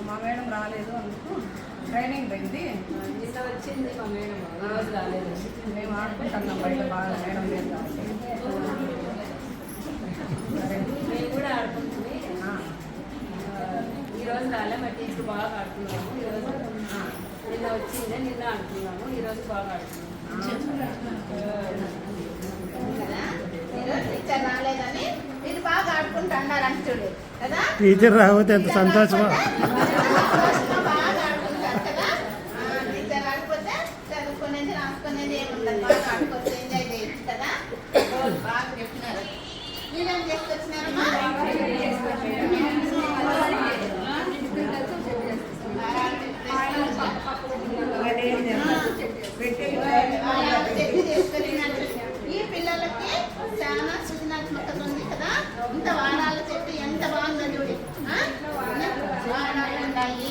మా మేడం రాలేదు, అందుకు ట్రైనింగ్ పోయింది. నిన్న వచ్చింది మా మేడం, ఈరోజు రాలేదు. మేము ఆడుకుంటున్నాం బయట బాగా, మేడం లేదు కాబట్టి. సరే మేము కూడా ఆడుకుంటుంది. ఈరోజు రాలే, మా టీచర్ బాగా ఆడుతున్నాము. ఈరోజు నిన్న వచ్చిందే, నిన్న ఆడుతున్నాము. ఈరోజు బాగా ఆడుతున్నాము. కదా ఈరోజు టీచర్ రాలేదని మీరు బాగా ఆడుకుంటున్నారు అంటే చూడు కదా. టీచర్ రాకపోతే ఎంత సంతోషమా. బాగా ఆడుకుంటారు కదా. టీచర్ రాకపోతే చదువుకునేది రాసుకునేది ఏముండదు. బాగా ఆడుకోవచ్చు, ఎంజాయ్ చేయొచ్చు కదా. బాగా చెప్పినారు. మీరేం చేసుకొచ్చినారమ్మా? ఈ పిల్లలకి చాలా సృజనాత్మకత ఉంది కదా. ఇంత వారాల చెట్టు ఎంత బాగుందో చూడు. వారాలు ఉన్నాయి.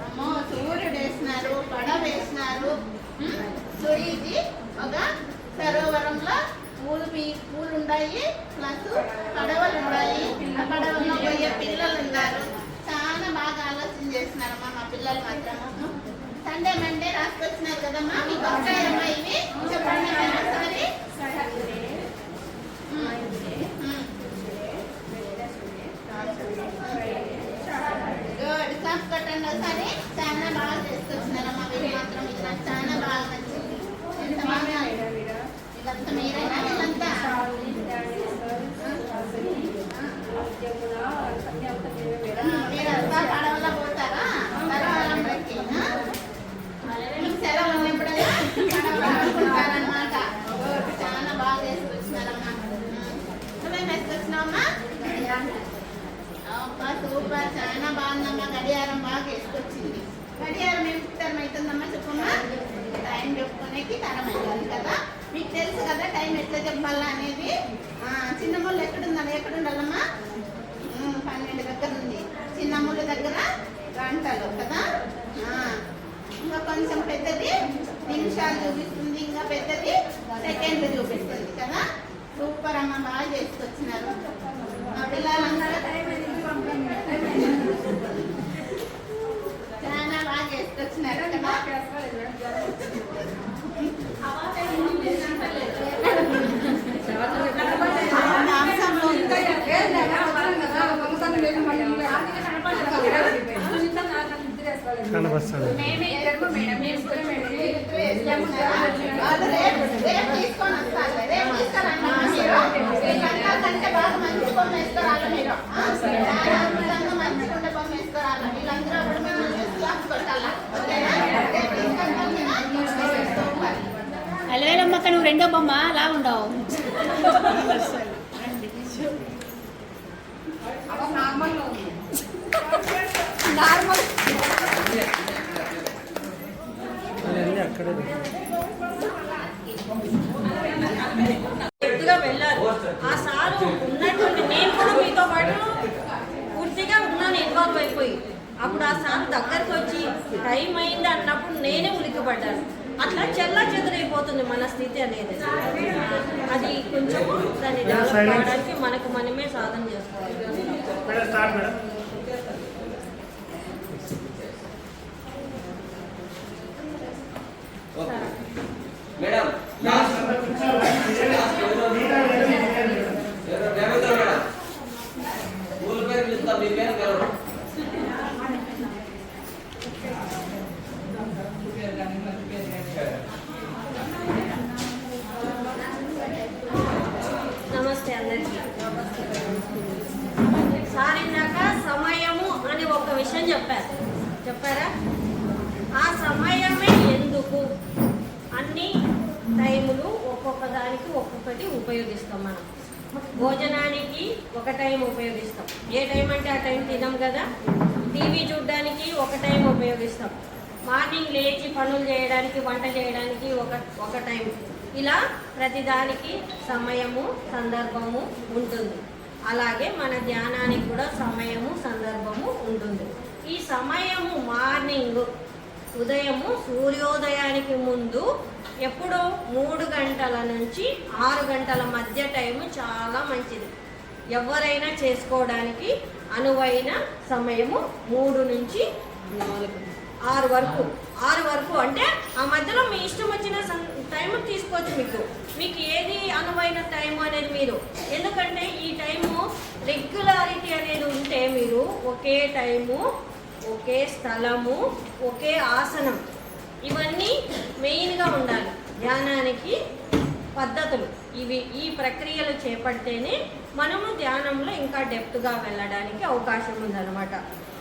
అమ్మో సూర్యుడు వేసినారు, పడవ వేసినారు. ఇది ఒక సరోవరంలో పూలు ఉన్నాయి, ప్లస్ పడవలు ఉన్నాయి. ఆ పడవల్లో పోయే పిల్లలు ఉన్నారు. చాలా బాగా ఆలోచన చేస్తున్నారమ్మా మా పిల్లలు మాత్రం. సండే మండే రాసుకొచ్చినారు కదమ్మా. మీకు వస్తాయమ్మా ఇవి? చెప్పండి ఒకసారి. గుడ్. క్లాస్ కట్టండి ఒకసారి. చాలా బాగా చేసుకొచ్చినారమ్మా వీళ్ళు మాత్రం. ఇది నాకు చాలా బాగా నచ్చింది. ఎంత బాగా ఇదంతా మీరేనా? వీళ్ళంతా మీరంతా పడవలో పోతారా? సరోవరంలోకి మీకు సెలవు ఉన్నప్పుడల్లా పడవలో ఆడుకుంటారన్నమాట. చాలా బాగా వేసుకొచ్చినారమ్మా. నువ్వేం వేసుకొచ్చినావమ్మా? సూపర్. చాలా బాగుందమ్మా. గడియారం బాగా వేసుకొచ్చింది. గడియారం ఏం టైం అవుతుందమ్మా చెప్పమ్మా? టైం చెప్పుకునేకి తరం అవ్వాలి కదా. మీకు తెలుసు కదా టైం ఎట్లా చెప్పాలా అనేది. చిన్నమ్మలు ఎక్కడుందని ఎక్కడుండాలమ్మా? 12 దగ్గర ఉంది. చిన్నమ్మల దగ్గర గంటలు కదా. ఇంకా కొంచెం పెద్దది నిమిషాలు చూపిస్తుంది, ఇంకా పెద్దది సెకండ్లు చూపిస్తుంది కదా. సూపర్ అమ్మ. బాగా చేసుకొచ్చినారు మా పిల్లలందరూ. చాలా బాగా చేసుకొచ్చినారు కదా. కనపస్తాడు. రేపు తీసుకొని వస్తారు. రేపు తీసుకురండి మీరంటే బాగా మంచి బొమ్మ వేసుకోరాలి. మీరు మంచిగా బొమ్మ వేసుకోరాలి. వీళ్ళందరూ అప్పుడు మేము క్లాస్ కొట్టాలా? అలవేలమ్మక్క నువ్వు రెండో బొమ్మ అలా ఉండవు. అక్కడే ఎత్తుగా వెళ్ళారు. ఆ సారు ఉన్నటువంటి నేను కూడా మీతో పాటు పూర్తిగా ఉన్నాను, ఇన్వాల్వ్ అయిపోయి. అప్పుడు ఆ సార్ దగ్గరకు వచ్చి టైం అయింది అన్నప్పుడు నేనే ఉలిక్కిపడ్డాను. అట్లా చెల్లా చెదరైపోతుంది మన స్థితి అనేది. అది కొంచెం దాన్ని డెవలప్ కావడానికి మనకు మనమే సాధన చేసుకోవాలి. మేడం ఊరి పేరు పిలుస్తాం, మీ పేరు పిలవడం. నమస్తే అందరికీ. సార్ ఇందాక సమయము అని ఒక విషయం చెప్పారు. చెప్పారా? ఆ సమయమే ఎందుకు అన్ని టైములు ఒక్కొక్క దానికి ఒక్కొక్కటి ఉపయోగిస్తాం మనం. భోజనానికి ఒక టైం ఉపయోగిస్తాం, ఏ టైం అంటే ఆ టైం తినాం కదా. టీవీ చూడడానికి ఒక టైం ఉపయోగిస్తాం, మార్నింగ్ లేచి పనులు చేయడానికి వంట చేయడానికి ఒక టైం. ఇలా ప్రతిదానికి సమయము సందర్భము ఉంటుంది. అలాగే మన ధ్యానానికి కూడా సమయము సందర్భము ఉంటుంది. ఈ సమయము మార్నింగ్ ఉదయము సూర్యోదయానికి ముందు ఎప్పుడో 3 గంటల నుంచి 6 గంటల మధ్య టైము చాలా మంచిది. ఎవరైనా చేసుకోవడానికి అనువైన సమయము 3 నుంచి 6 వరకు. 6 వరకు అంటే ఆ మధ్యలో మీ ఇష్టం వచ్చిన టైం తీసుకోవచ్చు. మీకు ఏది అనువైన టైం అనేది మీరు, ఎందుకంటే ఈ టైము రెగ్యులారిటీ అనేది ఉంటే మీరు ఒకే టైము, ఒకే స్థలము, ఒకే ఆసనం, ఇవన్నీ మెయిన్గా ఉండాలి. ధ్యానానికి పద్ధతులు ఈ ప్రక్రియలు చేపడితేనే మనము ధ్యానంలో ఇంకా డెప్త్గా వెళ్ళడానికి అవకాశం ఉందన్నమాట.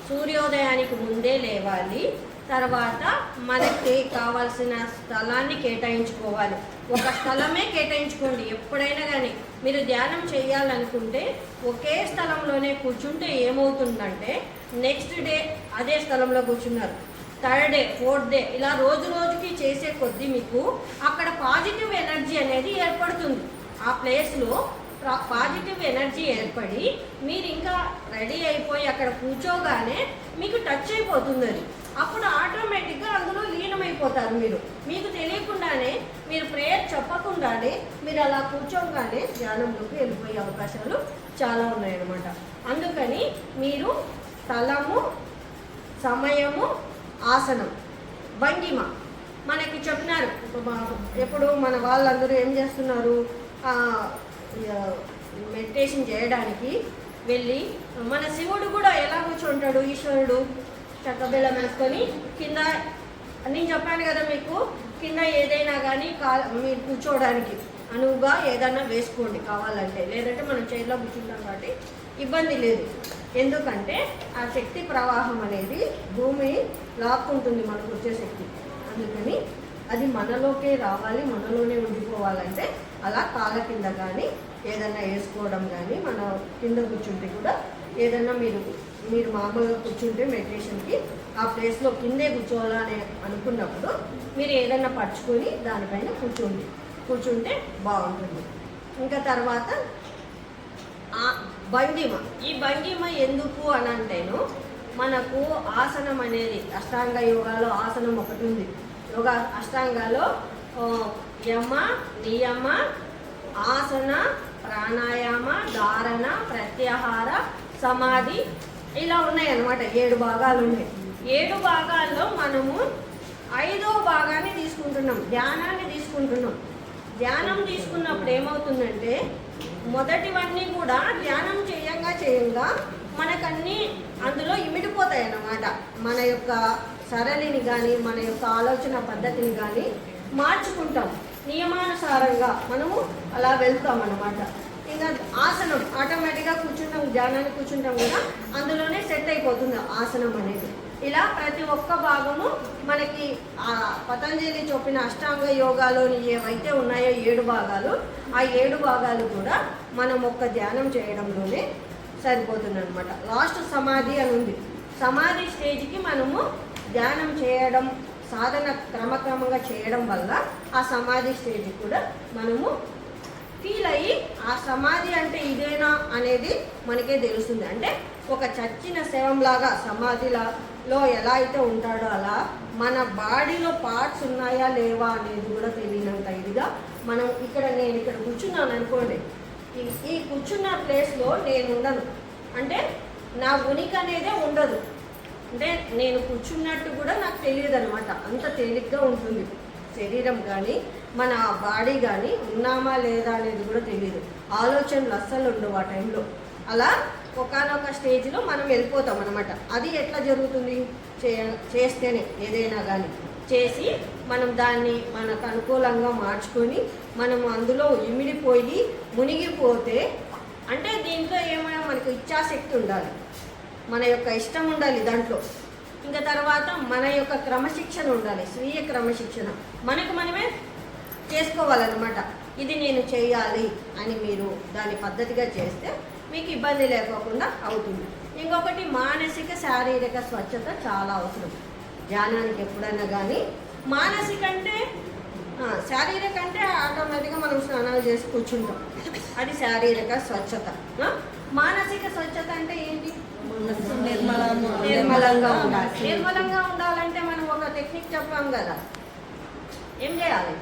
సూర్యోదయానికి ముందే లేవాలి, తర్వాత మనకి కావాల్సిన స్థలాన్ని కేటాయించుకోవాలి. ఒక స్థలమే కేటాయించుకోండి. ఎప్పుడైనా కానీ మీరు ధ్యానం చేయాలనుకుంటే ఒకే స్థలంలోనే కూర్చుంటే ఏమవుతుందంటే నెక్స్ట్ డే అదే స్థలంలో కూర్చున్నారు, 3rd డే 4th డే ఇలా రోజు రోజుకి చేసే కొద్దీ మీకు అక్కడ పాజిటివ్ ఎనర్జీ అనేది ఏర్పడుతుంది. ఆ ప్లేస్లో పాజిటివ్ ఎనర్జీ ఏర్పడి మీరు ఇంకా రెడీ అయిపోయి అక్కడ కూర్చోగానే మీకు టచ్ అయిపోతుంది అది. అప్పుడు ఆటోమేటిక్గా అందులో లీనమైపోతారు. మీకు తెలియకుండానే మీరు ప్రేయర్ చెప్పకుండానే మీరు అలా కూర్చోగానే ధ్యానంలోకి వెళ్ళిపోయే అవకాశాలు చాలా ఉన్నాయన్నమాట. అందుకని మీరు స్థలము, సమయము, ఆసనం, భంగిమ మనకి చెప్పినారు. ఎప్పుడు మన వాళ్ళందరూ ఏం చేస్తున్నారు, మెడిటేషన్ చేయడానికి వెళ్ళి మన శివుడు కూడా ఎలా కూర్చుంటాడు, ఈశ్వరుడు చక్కబెల్లం వేసుకొని కింద, నేను చెప్పాను కదా మీకు, కింద ఏదైనా కానీ మీరు కూర్చోవడానికి అనువుగా ఏదైనా వేసుకోండి కావాలంటే, లేదంటే మనం చైర్లో కూర్చుంటాం కాబట్టి ఇబ్బంది లేదు. ఎందుకంటే ఆ శక్తి ప్రవాహం అనేది భూమి లాక్కుంటుంది మనకు వచ్చే శక్తి. అందుకని అది మనలోకే రావాలి, మనలోనే ఉండిపోవాలంటే అలా కాళ్ళ కింద కానీ ఏదైనా వేసుకోవడం కానీ, మన కింద కూర్చుంటే కూడా ఏదైనా మీరు మామూలుగా కూర్చుంటే మెడిటేషన్కి ఆ ప్లేస్లో కిందే కూర్చోవాలని అనుకున్నప్పుడు మీరు ఏదైనా పరుచుకొని దానిపైన కూర్చుంటే బాగుంటుంది. ఇంకా తర్వాత భంగిమ. ఈ భంగిమ ఎందుకు అని అంటేను, మనకు ఆసనం అనేది అష్టాంగ యోగాలో ఆసనం ఒకటి ఉంది. అష్టాంగాలో యమ, నియమ, ఆసన, ప్రాణాయామ, ధారణ, ప్రత్యాహార, సమాధి ఇలా ఉన్నాయి అన్నమాట. 7 భాగాలు ఉన్నాయి. 7 భాగాల్లో మనము 5వ భాగాన్ని తీసుకుంటున్నాం, ధ్యానాన్ని తీసుకుంటున్నాం. ధ్యానం తీసుకున్నప్పుడు ఏమవుతుందంటే మొదటివన్నీ కూడా ధ్యానం చేయంగా మనకన్నీ అందులో ఇమిడిపోతాయి అన్నమాట. మన యొక్క సరళిని కానీ మన యొక్క ఆలోచన పద్ధతిని కానీ మార్చుకుంటాం. నియమానుసారంగా మనము అలా వెళ్తాం అన్నమాట. ఇంకా ఆసనం ఆటోమేటిక్గా కూర్చుంటాం, ధ్యానాన్ని కూర్చుంటాం కదా, అందులోనే సెట్ అయిపోతుంది ఆసనం అనేది. ఇలా ప్రతి ఒక్క భాగము మనకి పతంజలి చెప్పిన అష్టాంగ యోగాలోని ఏవైతే ఉన్నాయో 7 భాగాలు, ఆ 7 భాగాలు కూడా మనం ఒక్క ధ్యానం చేయడంలోనే సరిపోతుంది అనమాట. లాస్ట్ సమాధి అని ఉంది. సమాధి స్టేజ్కి మనము ధ్యానం చేయడం, సాధన క్రమక్రమంగా చేయడం వల్ల ఆ సమాధి స్టేజ్ కూడా మనము ఫీల్ అయ్యి ఆ సమాధి అంటే ఇదేనా అనేది మనకే తెలుస్తుంది. అంటే ఒక చచ్చిన శవంలాగా సమాధిలో ఎలా అయితే ఉంటాడో అలా మన బాడీలో పార్ట్స్ ఉన్నాయా లేవా అనేది కూడా తెలియనంత ఇదిగా మనం నేను ఇక్కడ కూర్చున్నాను అనుకోండి, ఈ కూర్చున్న ప్లేస్లో నేను ఉండను, అంటే నా ఉనికి అనేదే ఉండదు. అంటే నేను కూర్చున్నట్టు కూడా నాకు తెలియదు అనమాట. అంత తేలిగ్గా ఉంటుంది శరీరం కానీ మన బాడీ కానీ, ఉన్నామా లేదా అనేది కూడా తెలియదు. ఆలోచనలు అస్సలు ఉండవు ఆ టైంలో. అలా ఒకానొక స్టేజ్లో మనం వెళ్ళిపోతాం అనమాట. అది ఎట్లా జరుగుతుంది, చేస్తేనే ఏదైనా కానీ చేసి మనం దాన్ని మనకు అనుకూలంగా మార్చుకొని మనం అందులో ఇమిడిపోయి మునిగిపోతే, అంటే దీంట్లో ఏమైనా మనకు ఇచ్ఛాశక్తి ఉండాలి, మన యొక్క ఇష్టం ఉండాలి దాంట్లో. ఇంకా తర్వాత మన యొక్క క్రమశిక్షణ ఉండాలి, స్వీయ క్రమశిక్షణ మనకు మనమే చేసుకోవాలన్నమాట. ఇది నేను చేయాలి అని మీరు దాని పద్ధతిగా చేస్తే మీకు ఇబ్బంది లేకోకుండా అవుతుంది. ఇంకొకటి మానసిక శారీరక స్వచ్ఛత చాలా అవసరం ధ్యానానికి ఎప్పుడైనా కానీ. మానసిక అంటే శారీరక అంటే ఆటోమేటిక్గా మనం స్నానాలు చేసి కూర్చుంటాం, అది శారీరక స్వచ్ఛత. మానసిక స్వచ్ఛత అంటే ఏంటి? నిర్మలంగా ఉండాలి. నిర్మలంగా ఉండాలంటే మనం ఒక టెక్నిక్ చెప్పాం కదా, ఏం చేయాలి?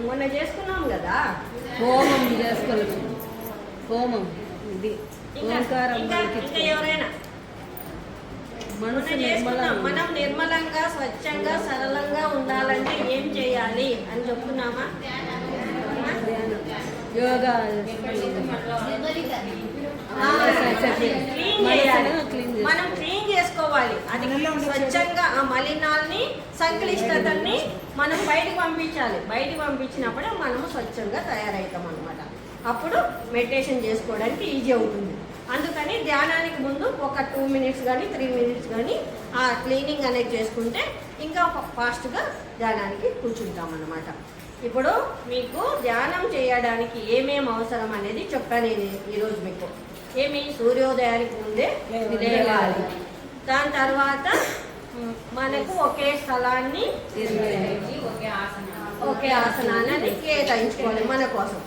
మొన్న చేసుకున్నాం కదా, హోమం చేసుకోవాలి. హోమం ఇది ఇంకా ఎవరైనా మనసు మనం నిర్మలంగా స్వచ్ఛంగా సరళంగా ఉండాలంటే ఏం చేయాలి అని చెప్తున్నామా? యోగా క్లీన్ చేయాలి. మనం క్లీన్ చేసుకోవాలి. అది స్వచ్ఛంగా ఆ మలినాల్ని సంక్లిష్టతల్ని మనం బయటికి పంపించాలి. బయటికి పంపించినప్పుడే మనము స్వచ్ఛంగా తయారవుతాం అన్నమాట. అప్పుడు మెడిటేషన్ చేసుకోవడానికి ఈజీ అవుతుంది. అందుకని ధ్యానానికి ముందు ఒక 2 minutes కానీ 3 minutes కానీ ఆ క్లీనింగ్ అనేది చేసుకుంటే ఇంకా ఫాస్ట్గా ధ్యానానికి కూర్చుంటాం అన్నమాట. ఇప్పుడు మీకు ధ్యానం చేయడానికి ఏమేమి అవసరం అనేది చెప్పాను నేను ఈరోజు మీకు. ఏమి? సూర్యోదయానికి ముందే లేవాలి, దాని తర్వాత మనకు ఒకే స్థలాన్ని ఒకే ఆసనాన్ని కేటాయించుకోవాలి, మన కోసం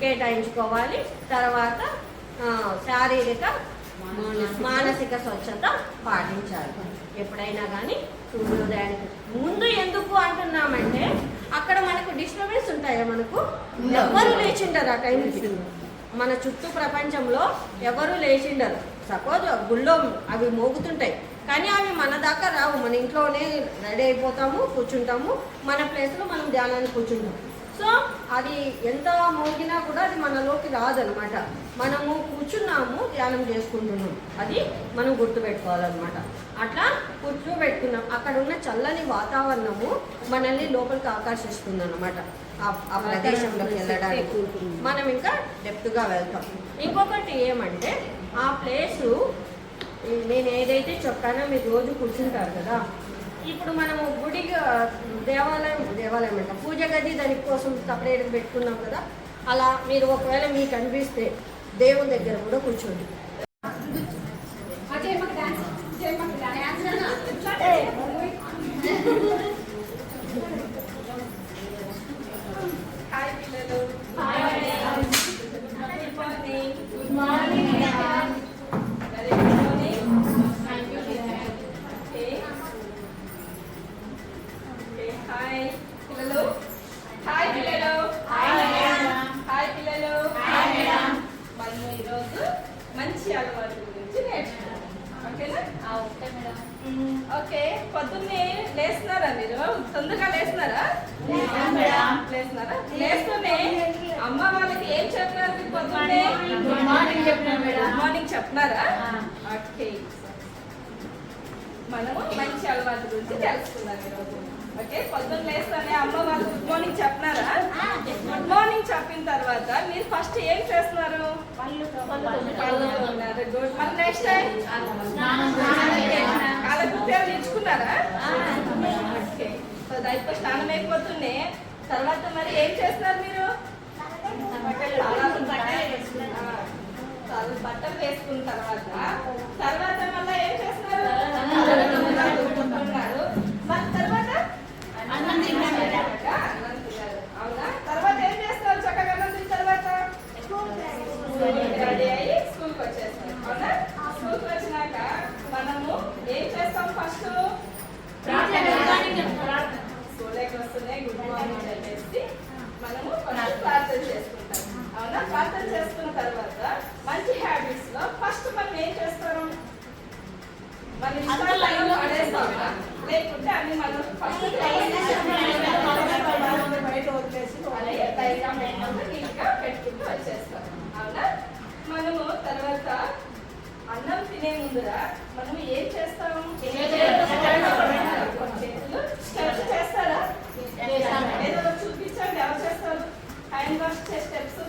కేటాయించుకోవాలి. తర్వాత శారీరక మానసిక స్వచ్ఛత పాటించాలి ఎప్పుడైనా కానీ. సూర్యోదయానికి ముందు ఎందుకు అంటున్నామంటే అక్కడ మనకు డిస్టర్బెన్స్ ఉంటాయా? మనకు ఎవరు లేచిండరు ఆ టైంకి, మన చుట్టూ ప్రపంచంలో ఎవరు లేచిండరు. సపోజ్ గుళ్ళో అవి మోగుతుంటాయి కానీ అవి మన దాకా రావు. మన ఇంట్లోనే రెడీ అయిపోతాము, కూర్చుంటాము, మన ప్లేస్లో మనం ధ్యానానికి కూర్చుంటాం. సో అది ఎంత మోగినా కూడా అది మనలోకి రాదనమాట. మనము కూర్చున్నాము, ధ్యానం చేసుకుంటున్నాం, అది మనం గుర్తుపెట్టుకోవాలన్నమాట. అట్లా కూర్చోబెట్టుకున్నాం. అక్కడ ఉన్న చల్లని వాతావరణము మనల్ని లోపలికి ఆకర్షిస్తుంది అన్నమాట. ఆ ప్రదేశంలోకి వెళ్ళడానికి మనం ఇంకా డెప్త్గా వెళ్తాం. ఇంకొకటి ఏమంటే ఆ ప్లేసు నేను ఏదైతే చెప్పానో మీరు రోజు కూర్చుంటారు కదా, ఇప్పుడు మనము గుడికి దేవాలయం అంట పూజ గది దానికోసం సపరేట్గా పెట్టుకున్నాం కదా, అలా మీరు ఒకవేళ మీకు అనిపిస్తే దేవుని దగ్గర కూడా కూర్చోండి. హాయ్ పిల్లలు, గుడ్ మార్నింగ్. మంచి అలవాటు గురించి నేర్చుకున్నాం. ఓకేనా? ఓకే. పొద్దున్నే లేస్తున్నారా మీరు? తొందరగా లేస్తున్నారా? లేస్తున్నారా? లేస్తూనే అమ్మ వాళ్ళకి ఏం చెప్పినారు మీరు పొద్దున్నే? గుడ్ మార్నింగ్ చెప్పినారా? గుడ్ మార్నింగ్ చెప్పినారా? ఓకే. మనము మంచి అలవాటు గురించి తెలుసుకున్నాం ఈరోజు. ఓకే. పొద్దున్న లేస్తానే అమ్మ వాళ్ళు గుడ్ మార్నింగ్ చెప్పినారా? గుడ్ మార్నింగ్ చెప్పిన తర్వాత మీరు ఫస్ట్ ఏం చేస్తున్నారు? గుడ్. మరి నెక్స్ట్ టైం కాలకృత్యాలు నేర్చుకున్నారా? ఓకే. సో దాంట్లో స్నానం అయిపోతుండే తర్వాత మరి ఏం చేస్తున్నారు మీరు? బట్టలు వేసుకున్న తర్వాత మళ్ళీ ఏం చేస్తున్నారు? మరి తర్వాత అన్నం తిన్నారు. అవునా? తర్వాత ఏం చేస్తారు? చక్కగా అన్నం తిన్న తర్వాత రెడీ అయ్యి స్కూల్కి వచ్చేస్తారు. అవునా? స్కూల్కి వచ్చినాక మనము ఏం చేస్తాం? ఫస్ట్ స్కూల్లోకి వస్తున్నాయి గుడ్ మార్నింగ్ చెప్పేసి మనము ఫస్ట్ ప్రార్థన చేసుకుంటాం. అవునా? ప్రార్థన చేసుకున్న తర్వాత మంచి హ్యాబిట్స్ లో ఫస్ట్ మనం ఏం చేస్తాం? మన ఇష్టాలను పడేస్తాం, లేకుంటే అన్ని మనం ఫస్ట్ బయట వదిలేసి నీట్గా పెట్టుకుంటూ వచ్చేస్తాం. అవునా? మనము తర్వాత అన్నం తినే ముందర మనం ఏం చేస్తాము? చేతులు స్టెప్స్ చేస్తారా? ఏదో చూపించండి, ఎవరు చేస్తారు? హ్యాండ్ వాష్ చేసే స్టెప్స్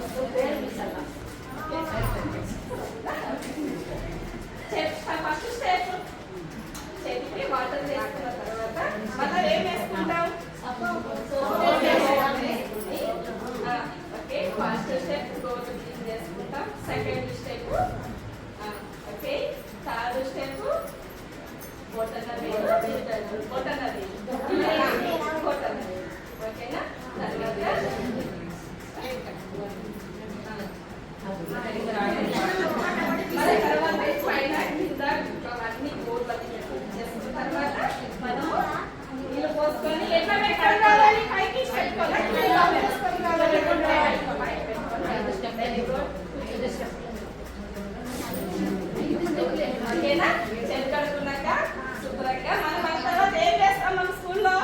స్కూల్ పేరు మిసల్లా. ఫస్ట్ స్టెప్ చేతికి వాటర్ వేసుకున్న తర్వాత మనం ఏం వేసుకుంటాం? ఓకే, ఫస్ట్ స్టెప్ గోల్డ్ క్లీన్ చేసుకుంటాం. Second step okay, third step బొటన వేలు ఓకేనా. తర్వాత తర్వాత పైన కింద అవన్నీ గోల్డ్ చేసుకున్న తర్వాత మనము నీళ్ళు పోసుకొని ఎట్లా పెట్టుకొని రావాలి? పైకి పెట్టుకోవాలి. ఓకేనా. చెట్టు కడుక్కున్నాక శుభ్రంగా మనం తర్వాత ఏం చేస్తాం? మన స్కూల్లో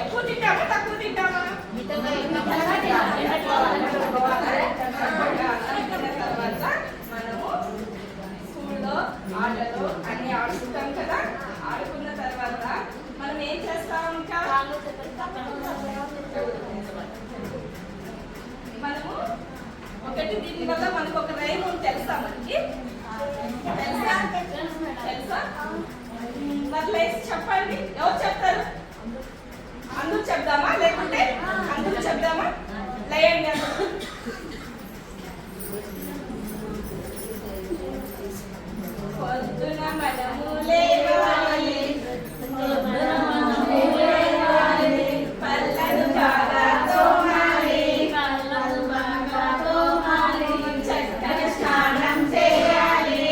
ఎక్కువ తింటామా తక్కువ తింటామా? తర్వాత మనము స్కూల్లో ఆటలు అన్ని ఆడుకుంటాం కదా. ఆడుకున్న తర్వాత మనం ఏం చేస్తాం? ఇంకా మనము ఒకటి దీని వల్ల మనకు ఒక రైమ్ తెలుసా? మనకి తెలుసా? మరి లేచి చెప్పండి. ఎవరు చెప్తారు? అందరూ చెప్దామా లేకుంటే అందరూ చెప్దామా? లేయండి అందరూ. పొద్దున మనము లేవాలి, పళ్ళను బాగా తోమాలి, చక్కని స్నానం చేయాలి,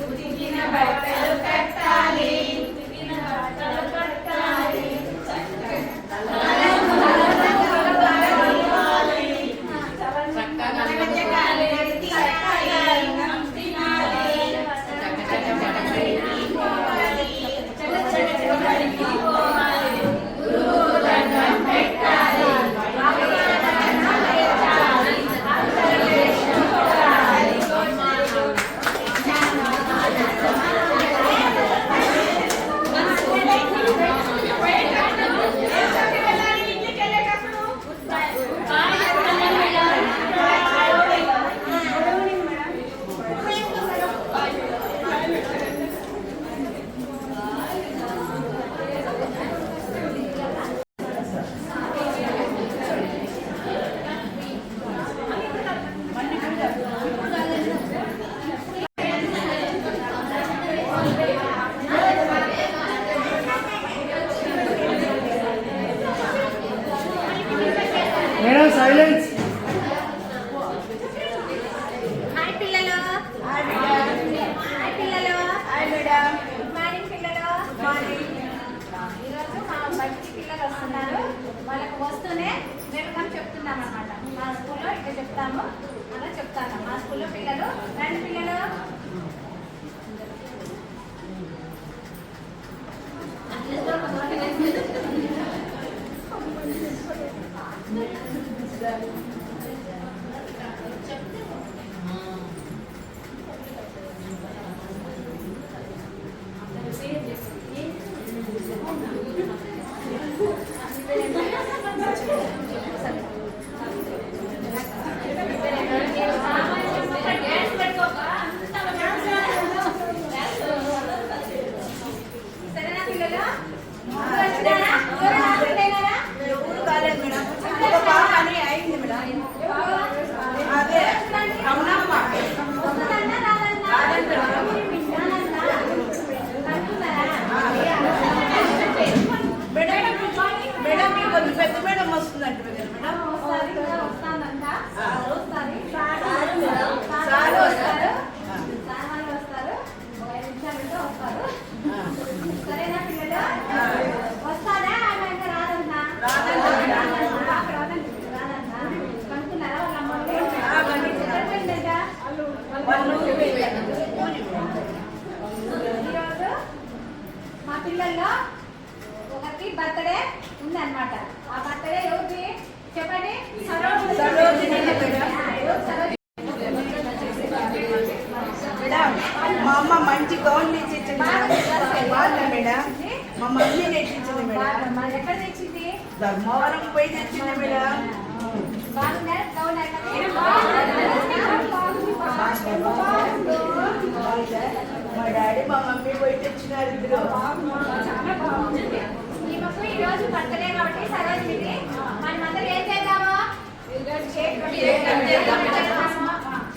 ఉతికిన బట్టలు కట్టాలి, మేడం సైలెన్స్. హాయ్ పిల్లలు. హాయ్ పిల్లలు. Hi madam. గుడ్ మార్నింగ్ పిల్లలు. ఈరోజు మా బడికి పిల్లలు వస్తున్నారు. వాళ్ళకు వస్తూనే వెల్కమ్ చెప్తున్నాం అన్నమాట. మా స్కూల్లో ఇట్లా చెప్తాము అలా చెప్తాను. మా స్కూల్లో పిల్లలు రండి పిల్లలు. సరేనా పిల్లలు? వచ్చినారా? ఎవరు కాలేదు మేడం. ఒక పాప అని అయింది మేడం. అదే అవునమ్మా. వస్తుందన్నా రాదన్నా? మేడం మీకు కొంచెం పెద్ద మేడం వస్తుందంట మేడం. వస్తానంట. సార్ వస్తారు. వస్తారు. 5 నిమిషాలు వస్తారు. సరేనా పిల్లలు? వస్తారా? ఆమె ఇంకా రాదన్నా? పాప రాదండి. రాదన్నా? కనుక్కున్నారా వాళ్ళ అమ్మని? చెప్పండిగా. ఈరోజు మా పిల్లల్లో ఒకరికి బర్త్డే ఉందన్నమాట. ఆ బర్త్డే ఎవరికి చెప్పండి? సరోజిని మేడం. మేడం మా అమ్మ మంచి గౌన్ ఇచ్చి బాగుందా మేడం? మా మమ్మీ తెచ్చింది మేడం. ఎక్కడ తెచ్చింది? ధర్మవరం పోయి తెచ్చింది మేడం. బాగుందా? గౌన్ మా డాడీ మా మమ్మీ పోయి తెచ్చినారు ఇద్దరు. చాలా బాగుంది. ఈమెకు ఈ రోజు బర్త్డే కాబట్టి సరోజినికి మనమందరం ఏం చేద్దాము?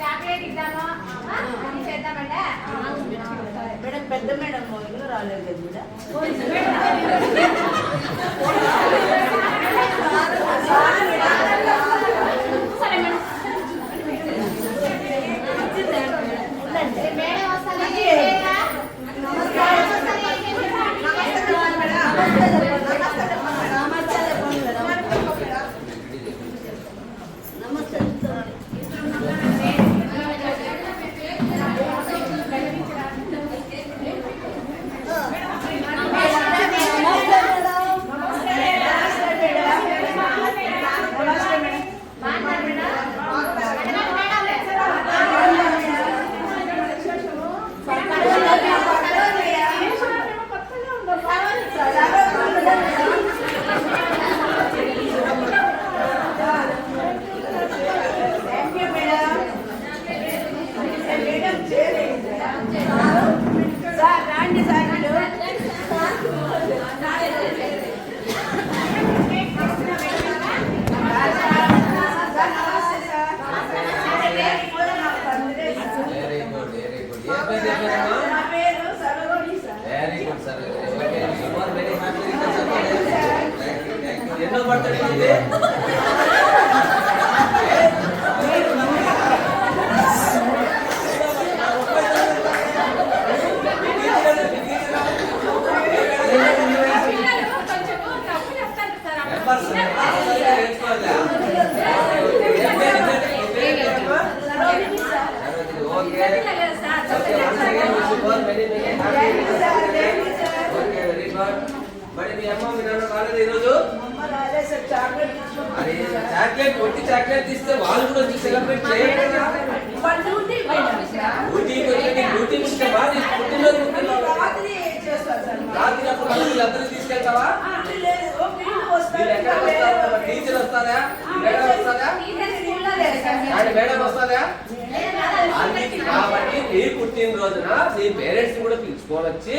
చాక్లెట్ ఇద్దాము, అన్ని చేద్దామంటే మేడం పెద్ద మేడం ఇల్లు రాలేదు కదా సరే మేడం. మేడం వస్తారా? ఎన్నో పడుతుంది మరి మీ అమ్మ మీ నాన్న రాలేదు ఈరోజు? అరే చాక్లెట్ కొట్టి చాక్లెట్ తీస్తే వాళ్ళు కూడా వచ్చి సెలబ్రేట్ చేయాలి కదా. డ్యూటీ ముఖ్యమా? పుట్టినరోజు రాత్రి అప్పుడు వీళ్ళందరూ తీసుకెళ్తావా? టీచర్ వస్తారా? మేడం వస్తారా? మేడం వస్తారా? కాబట్టి నీ పుట్టినరోజున నీ పేరెంట్స్ కూడా పిలుచుకొని వచ్చి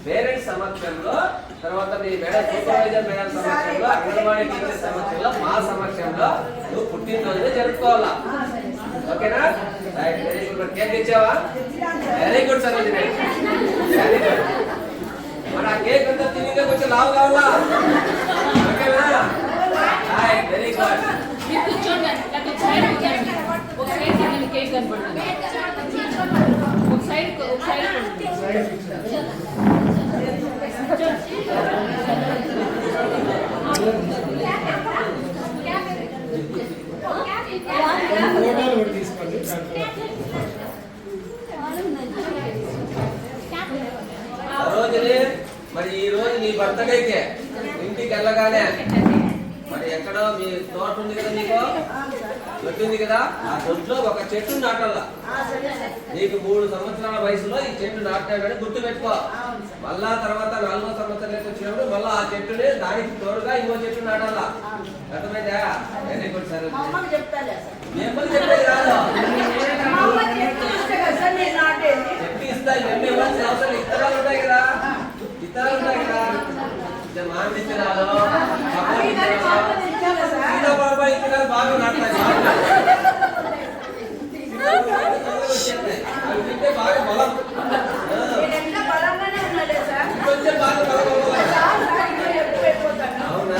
పేరెంట్స్ సమక్షంలో, తర్వాత మీ మేడం సూపర్వైజర్ మేడం సమక్షంలో, అంగన్వాడీ టీచర్ సమక్షంలో, మా సమక్షంలో నువ్వు పుట్టినరోజునే జరుపుకోవాలా. ఓకేనా? Very good. కేక్ ఇచ్చావా? Very good sir. Very good. మరి ఆ కేక్ అంతా తిని కొంచెం లావు కావాలా? ఓకేనా? Very good. కేక్ కనపడుతుంది. ఒక సైడ్ ఫోటోలు కూడా తీసుకోండి. రోజుని మరి ఈ రోజు నీ బర్త్డేకే ఇంటికి వెళ్ళగానే మరి ఎక్కడో మీ తోట ఉంది కదా, నీకు చెట్టు ఉంది కదా, ఆ తొట్లో ఒక చెట్టు నాటల్లా. నీకు 3 సంవత్సరాల వయసులో ఈ చెట్టు నాటాడని గుర్తు పెట్టుకో. మళ్ళా తర్వాత 4వ సంవత్సరాలకు వచ్చినప్పుడు మళ్ళా ఆ చెట్టుని దానికి తోడుగా ఇంకో చెట్టు నాటాలా. అర్థమైందా? Very good sir. మిమ్మల్ని చెప్పేది కాదు, చెప్పి ఇస్తా. ఇవన్నీ ఇవ్వాల్సిన అవసరం ఇతరాలు ఉంటాయి కదా, ఇతరాలు ఉంటాయి కదా. మామిడి విత్తనాలు, సీతాఫలం విత్తనాలు బాగా నాటాలి. అవి తింటే బాగా బలం, కొంచెం బాగా బలం. అవునా?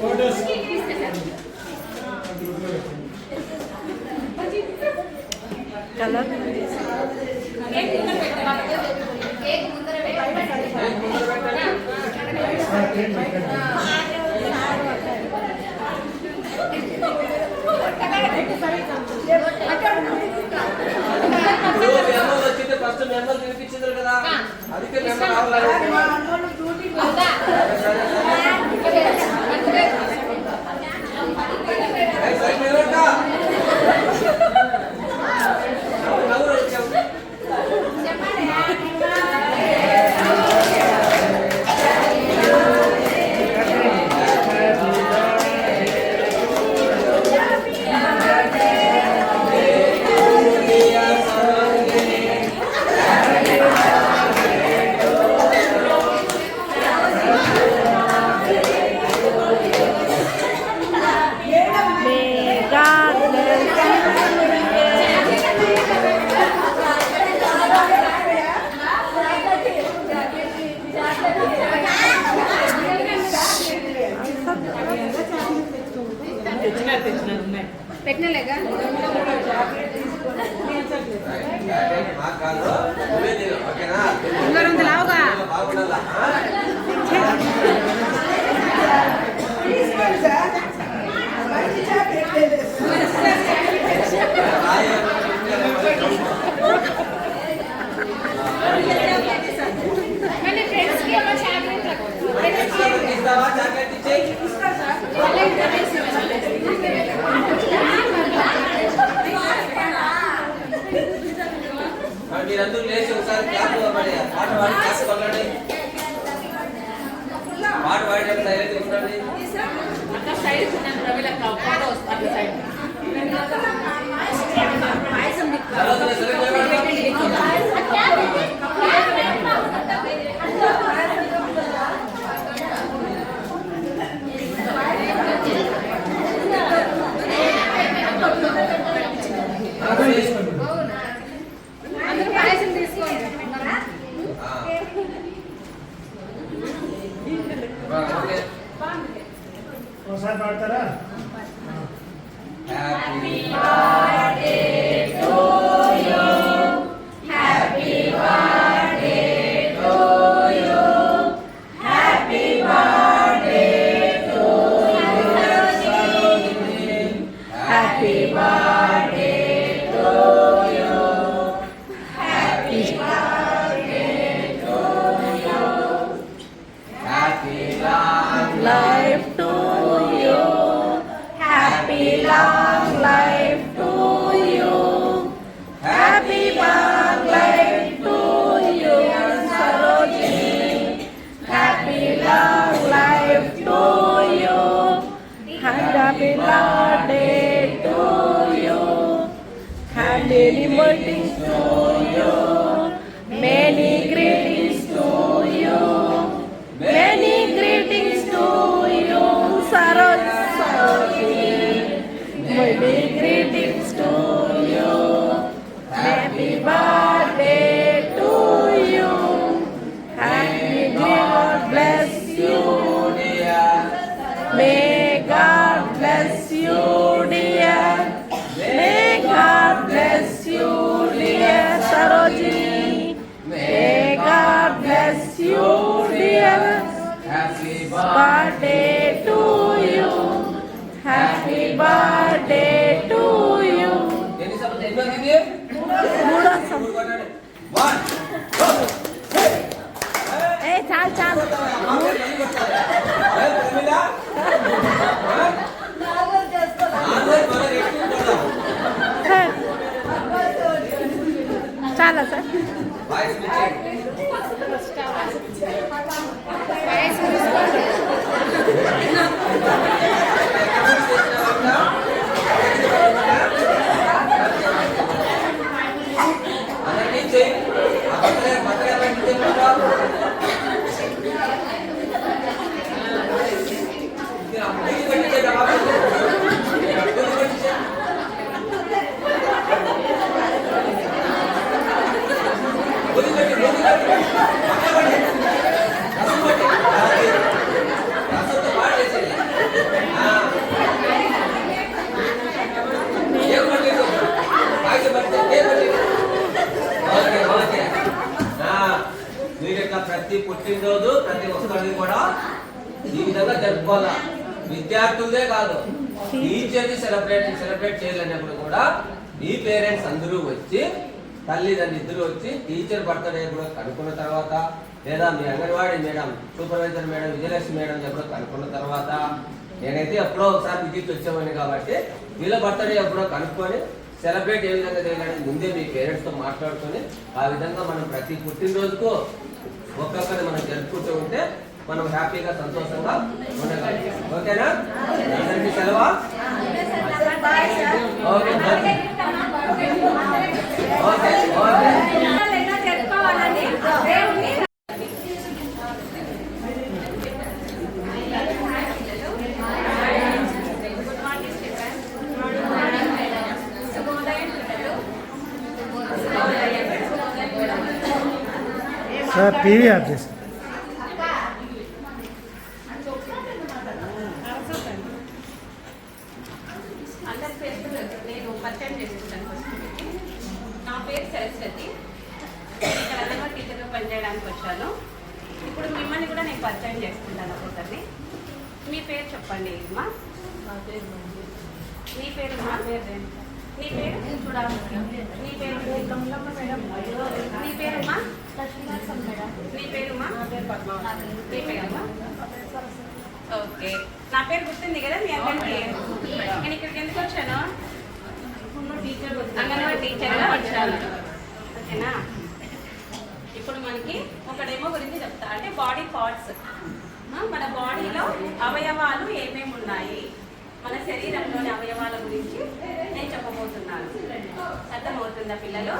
ఫోటోస్ కలర్ కేక్ ముందర వచ్చింది ఫస్ట్ మెంబర్ తినిపించింది కదా, అందుకే మెంబర్ రావాలి. నీకేలేగా మాకు కాదు నువ్వే తిను, ఓకేనా? ఉంగరం లావుగా బాగుండాలా? తీసుకోండి సార్ మంచి చాక్లెట్ లేదు. కానీ ఫ్రెండ్స్కి ఏమో చాక్లెట్ ఇస్తావా? చాక్లెట్ ఇచ్చేయి. మరి మీరందరూ లేచి ఒకసారి క్లాప్ మరి పాట పాడి క్లాస్ కొట్టండి. పాట పాడేటప్పుడు సైలెంట్ ఉండండి. తర్వాత సెలెక్ట్ అందరూ పాయసం తీసుకోండి ఓకే. ఒకసారి పాడతారా? Happy Life to you, happy long life to you, happy long life to you, Sarojini, happy long life to you, happy birthday to you, happy birthday to you, many greetings to you. Many greetings to you, Sarojini. Many greetings to you. Happy birthday to you. Happy God bless you, dear. May God bless you, dear. May God bless you, dear Sarojini. May God bless you, dear. Happy Birthday to you. Happy birthday to you. ఎన్ని సంవత్సరాలు ఎన్నో ఇది? మూడో సం- మూడు కొట్టండి. 1 2 చాలు చాలు చాలా సార్ పాయసం తీసుకోండి ప్రతి పుట్టినరోజు ప్రతి ఒక్కరిని కూడా ఈ విధంగా జరుపుకోవాలా. విద్యార్థులదే కాదు, టీచర్ని సెలబ్రేట్ చేయాలన్నప్పుడు కూడా మీ పేరెంట్స్ అందరూ వచ్చి, తల్లిదండ్రులు ఇద్దరు వచ్చి టీచర్ బర్త్డే కూడా కనుక్కున్న తర్వాత, లేదా మీ anganwadi madam, supervisor madam, Vijayalakshmi madam ఎప్పుడో కనుక్కున్న తర్వాత, నేనైతే ఎప్పుడో ఒకసారి విజిట్ వచ్చామని కాబట్టి వీళ్ళ బర్త్డే ఎప్పుడో కనుక్కొని సెలబ్రేట్ ఏ విధంగా చేయాలని ముందే మీ పేరెంట్స్తో మాట్లాడుకొని ఆ విధంగా మనం ప్రతి పుట్టినరోజుకు ఒక్కొక్కరిని మనం జరుపుకుంటూ ఉంటే మనం హ్యాపీగా సంతోషంగా ఉండగలం. ఓకేనా? అందరికీ సెలవా? Okay okay okay. ఎన్నో జరుపుకోవాలని దేవుణ్ణి సార్ టీవీ ఆఫ్ చేసి అందరి పేరు పేరు సరస్వతి. ఇక్కడ అంగన్వాడీ టీచర్గా పనిచేయడానికి వచ్చాను. ఇప్పుడు మిమ్మల్ని కూడా నేను పరిచయం చేసుకుంటాను ఒక్కొక్కరిని. మీ పేరు చెప్పండి అమ్మా. నీ పేరు మా పేరు నీ పేరు నీ పేరు నీ పేరుమా నీ పేరుమా నీ పేరుమా. ఓకే, నా పేరు గుర్తుంది కదా మీ అందరికీ. నేను ఇక్కడికి ఎందుకు వచ్చాను? అంగన్వాడీ టీచర్గా వచ్చాను. ఓకేనా? ఇప్పుడు మనకి ఒక డెమో గురించి చెప్తా. అంటే బాడీ పార్ట్స్, మన బాడీలో అవయవాలు ఏమేమి ఉన్నాయి, మన శరీరంలోని అవయవాల గురించి నేను చెప్పబోతున్నాను. అర్థమవుతుందా పిల్లలు?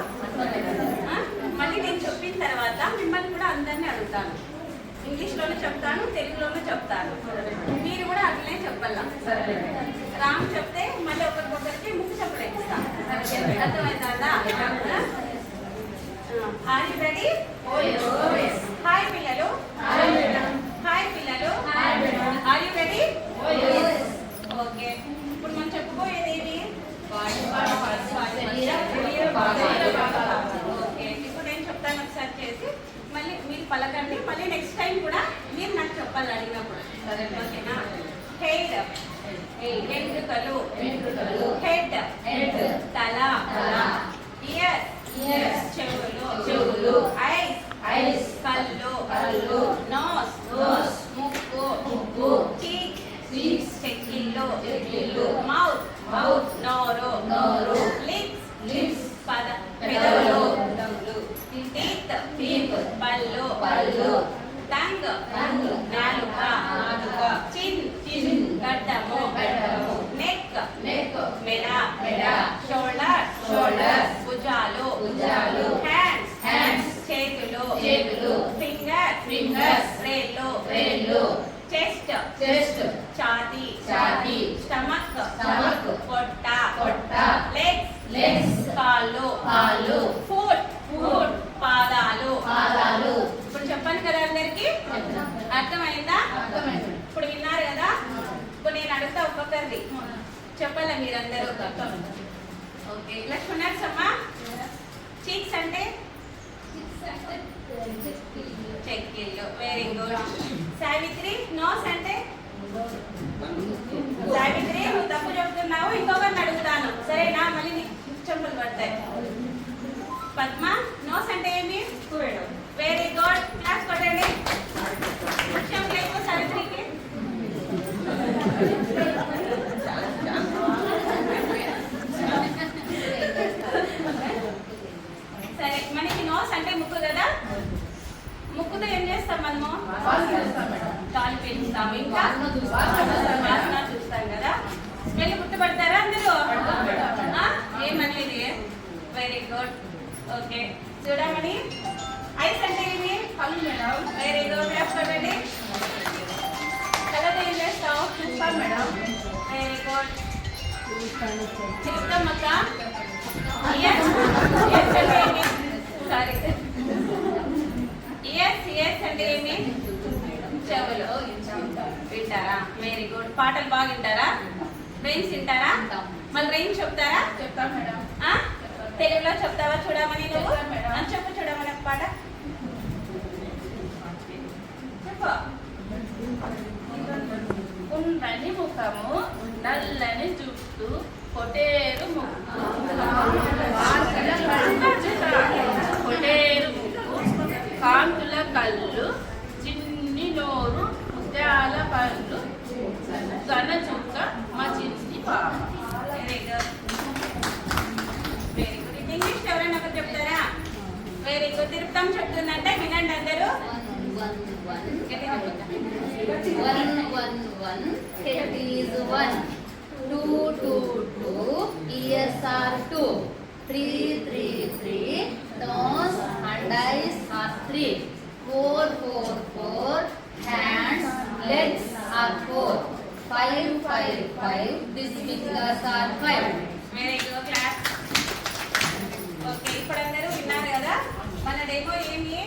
మళ్ళీ నేను చెప్పిన తర్వాత మిమ్మల్ని కూడా అందరినీ అడుగుతాను. ఇంగ్లీష్లోనే చెప్తాను, తెలుగులోనే చెప్తాను. మీరు కూడా అట్లనే చెప్పాల. రామ్ చెప్తే మళ్ళీ ఒకరికొకరికి ముక్కు చెప్పలేదు ఇస్తాను. అర్థమవుతుందా? Are you ready? హాయ్ పిల్లలు. హాయ్ పిల్లలు. Are you ready? ఓకే, ఇప్పుడు మనం చెప్పుకోయేది ఏమి? ఓకే, ఇప్పుడు నేను చెప్తాను ఒకసారి చేసి మళ్ళీ మీరు పలకండి. మళ్ళీ నెక్స్ట్ టైం కూడా మీరు నాకు చెప్పాలి అడిగినప్పుడు. ఓకేనా? హెయిర్ వెంట్రుకలు, హెడ్ తల, ఇయర్స్ చెవులు, ఐస్ కళ్ళు, నోస్ ముక్కు, చీక్స్ చెక్కిళ్ళు, మౌత్ నోరు, లిప్స్ పెదవులు, టీత్ పళ్ళు, టంగ్ నాలుక, చిన్ గడ్డము, నెక్ మెడ, షోల్డర్ భుజాలు, హ్యాండ్స్ చేతులు, ఫింగర్స్ వేళ్ళు, చెస్ట్ ఛాతీ, స్టమక్ పొట్ట, లెగ్స్ కాళ్ళు, ఫుట్ పాదాలు. ఇప్పుడు చెప్పండి కదా అందరికి, అర్థమైందా? ఇప్పుడు విన్నారు కదా. ఇప్పుడు నేను అడుగుతా ఒక్కొక్కరిది చెప్పాలా మీరందరూ. ఓకే, లక్ష్మణ్ అమ్మా. చీక్స్ అంటే చెక్కిళ్ళు. Very good. సావిత్రి, నోస్ అంటే? సావిత్రి, నువ్వు తప్పు చెప్తున్నావు, ఇంకొకరిని అడుగుతాను సరేనా? మళ్ళీ నీకు చెంపలు పడతాయి. పద్మ, నోస్ అంటే ఏమి? వెరీ గుడ్, క్లాస్ కొట్టండి. చెంపలు ఎక్కువ సావిత్రికి. సరే, మనకి నోస్ అంటే ముక్కు కదా. ముక్కుతో ఏం చేస్తాం మనము? గాలి పీల్చుతాం, ఇంకా వాసన చూస్తాం కదా. స్మెల్ గుర్తుపడతారా అందరూ? ఏమనేది? Very good. ఓకే, చూడమని. ఐస్ అంటే ఏమి? వెరీ గుడ్, రాసుకోండి. కలర్ ఏం చేస్తావు? చూస్తాం మేడం. Very good. చెప్తాం అక్క. సారీ, ఇయర్స్ అంటే ఏమి? చెవులు. వింటారా? Very good. పాటలు బాగా వింటారా? రైమ్స్ వింటారా? మళ్ళీ రైమ్స్ చెప్తారా? చెప్తాం మేడం. తెలుగులో చెప్తావా చూడమని? నువ్వు చెప్పు చూడమని ఒక పాట చెప్పు. ఉండ్రని ముఖము, నల్లని జుట్టు, పొటేరు ముక్కు, కాంతుల కళ్ళు, చిన్ని నోరు, ముత్యాల పళ్ళు, ఘన చుక్క మా చిన్ని పాప. Very good. Very good. English ఎవరైనా ఒకరు చెప్తారా? Very good. తిరుపతం చెప్తుందంటే వినండి అందరూ. 1 head is 1, 2 2 2 ears are 2, 3 nose and eyes are 3, 4 hands, legs are 4, 5 these fingers are 5. Very good class. Okay, ఇప్పుడు అందరూ విన్నారు కదా. మన డెమో ఏమి?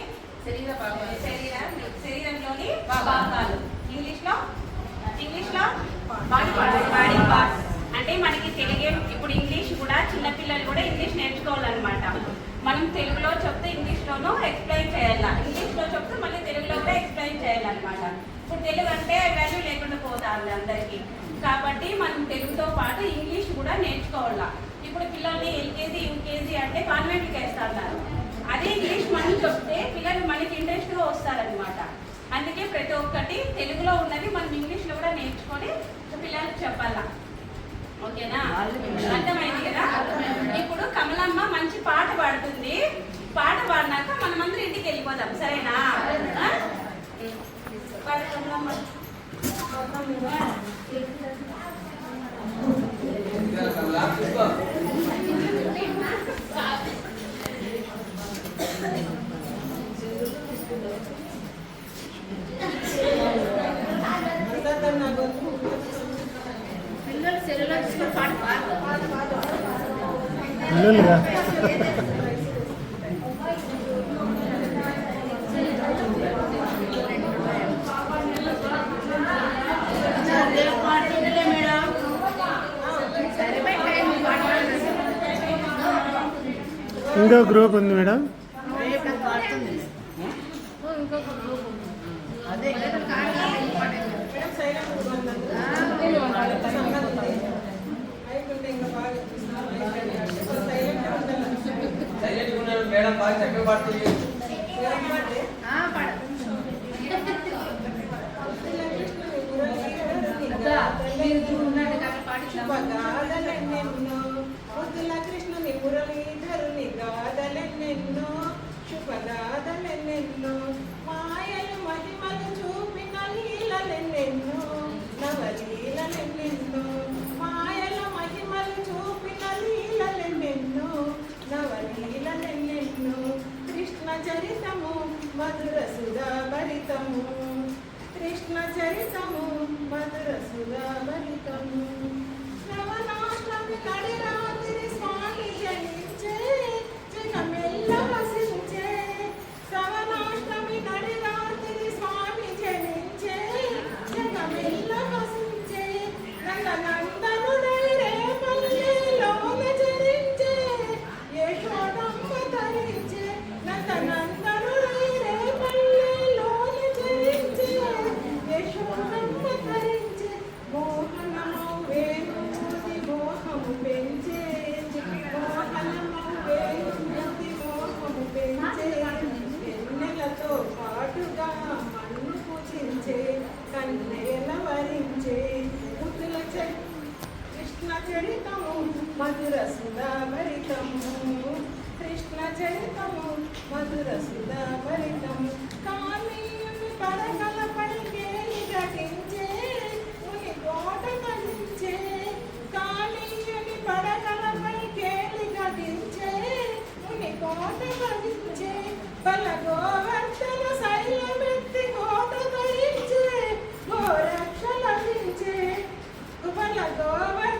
శరీరంలోని భాగాలు. ఇంగ్లీష్లో బాడీ పార్ట్స్. అంటే మనకి తెలుగే. ఇప్పుడు ఇంగ్లీష్ కూడా చిన్నపిల్లలు కూడా ఇంగ్లీష్ నేర్చుకోవాలన్నమాట. మనం తెలుగులో చెప్తే ఇంగ్లీష్లోనూ ఎక్స్ప్లెయిన్ చేయాలా, ఇంగ్లీష్లో చెప్తే మళ్ళీ తెలుగులో కూడా ఎక్స్ప్లెయిన్ చేయాలన్నమాట. ఇప్పుడు తెలుగు అంటే వాల్యూ లేకుండా పోతుంది అందరికీ, కాబట్టి మనం తెలుగుతో పాటు ఇంగ్లీష్ కూడా నేర్చుకోవాలా. ఇప్పుడు పిల్లల్ని ఎల్కేజీ యూకేజీ అంటే కాన్వెంట్కి వేస్తున్నారు, అదే ఇంగ్లీష్ మనం చెప్తే పిల్లలు మనకి ఇంట్రెస్ట్గా వస్తారనమాట. అందుకే ప్రతి ఒక్కటి తెలుగులో ఉన్నది మనం ఇంగ్లీష్లో కూడా నేర్చుకొని పిల్లలకు చెప్పాలా. ఓకేనా, అర్థమైంది కదా? ఇప్పుడు కమలమ్మ మంచి పాట పాడుతుంది, పాట పాడినాక మనమందరం ఇంటికి వెళ్ళిపోదాం, సరేనా? కమలమ్మ పిల్లలు సెల్లులో చూసుకొని పాట పిల్లలుగా ఇంకో గ్రూప్ ఉంది మేడం. మేడం బాగా చక్కగా పాడుతుంది. కృష్ణుని మురళీధరుని గాథలెన్నెన్నో శుభగాథలెన్నెన్నో మాయలు మహిమలు చూపిన లీలలెన్నెన్నో నవలీలలెన్నెన్నో మాయల మహిమలు చూపిన లీలలెన్నెన్నో నవలీలలెన్నెన్నో కృష్ణ చరితము మధుర సుధా భరితము కృష్ణ చరితము మధుర సుధా భరితము శ్రవణాష్టమి నడి రాత్రి స్వామి జనించే జగమెల్ల వసించే శ్రవణాష్టమి నడి రాత్రి స్వామి జనించే జగమెల్ల వసించే నందనందనుడై రేపల్లిలోన జరించే యశోదమ్మ ధరించే నందనందనుడై రేపల్లిలోన జరించే యశోదమ్మ ధరించే మోహనము వేణుమూర్తి మోహము పెంచే మోహనము వేణుమూర్తి మోహము పెంచే వెన్నెలతో పాటుగా మన్ను పూజించే కన్నెల వరించే ముద్దుల కృష్ణ చరితము మధుర సుధా భరితము కృష్ణ చరితము మధుర సుధా భరితము కాళీయుని పడగలపై కేలి ఘటించే ముని కోట కలించే కాళీయుని పడగలపై కేలి ఘటించే ముని కోట కలించే బల గోవర్ధన శైలమెత్తి కోట ధరించే గోరక్ష లభించే బల గోవర్ధన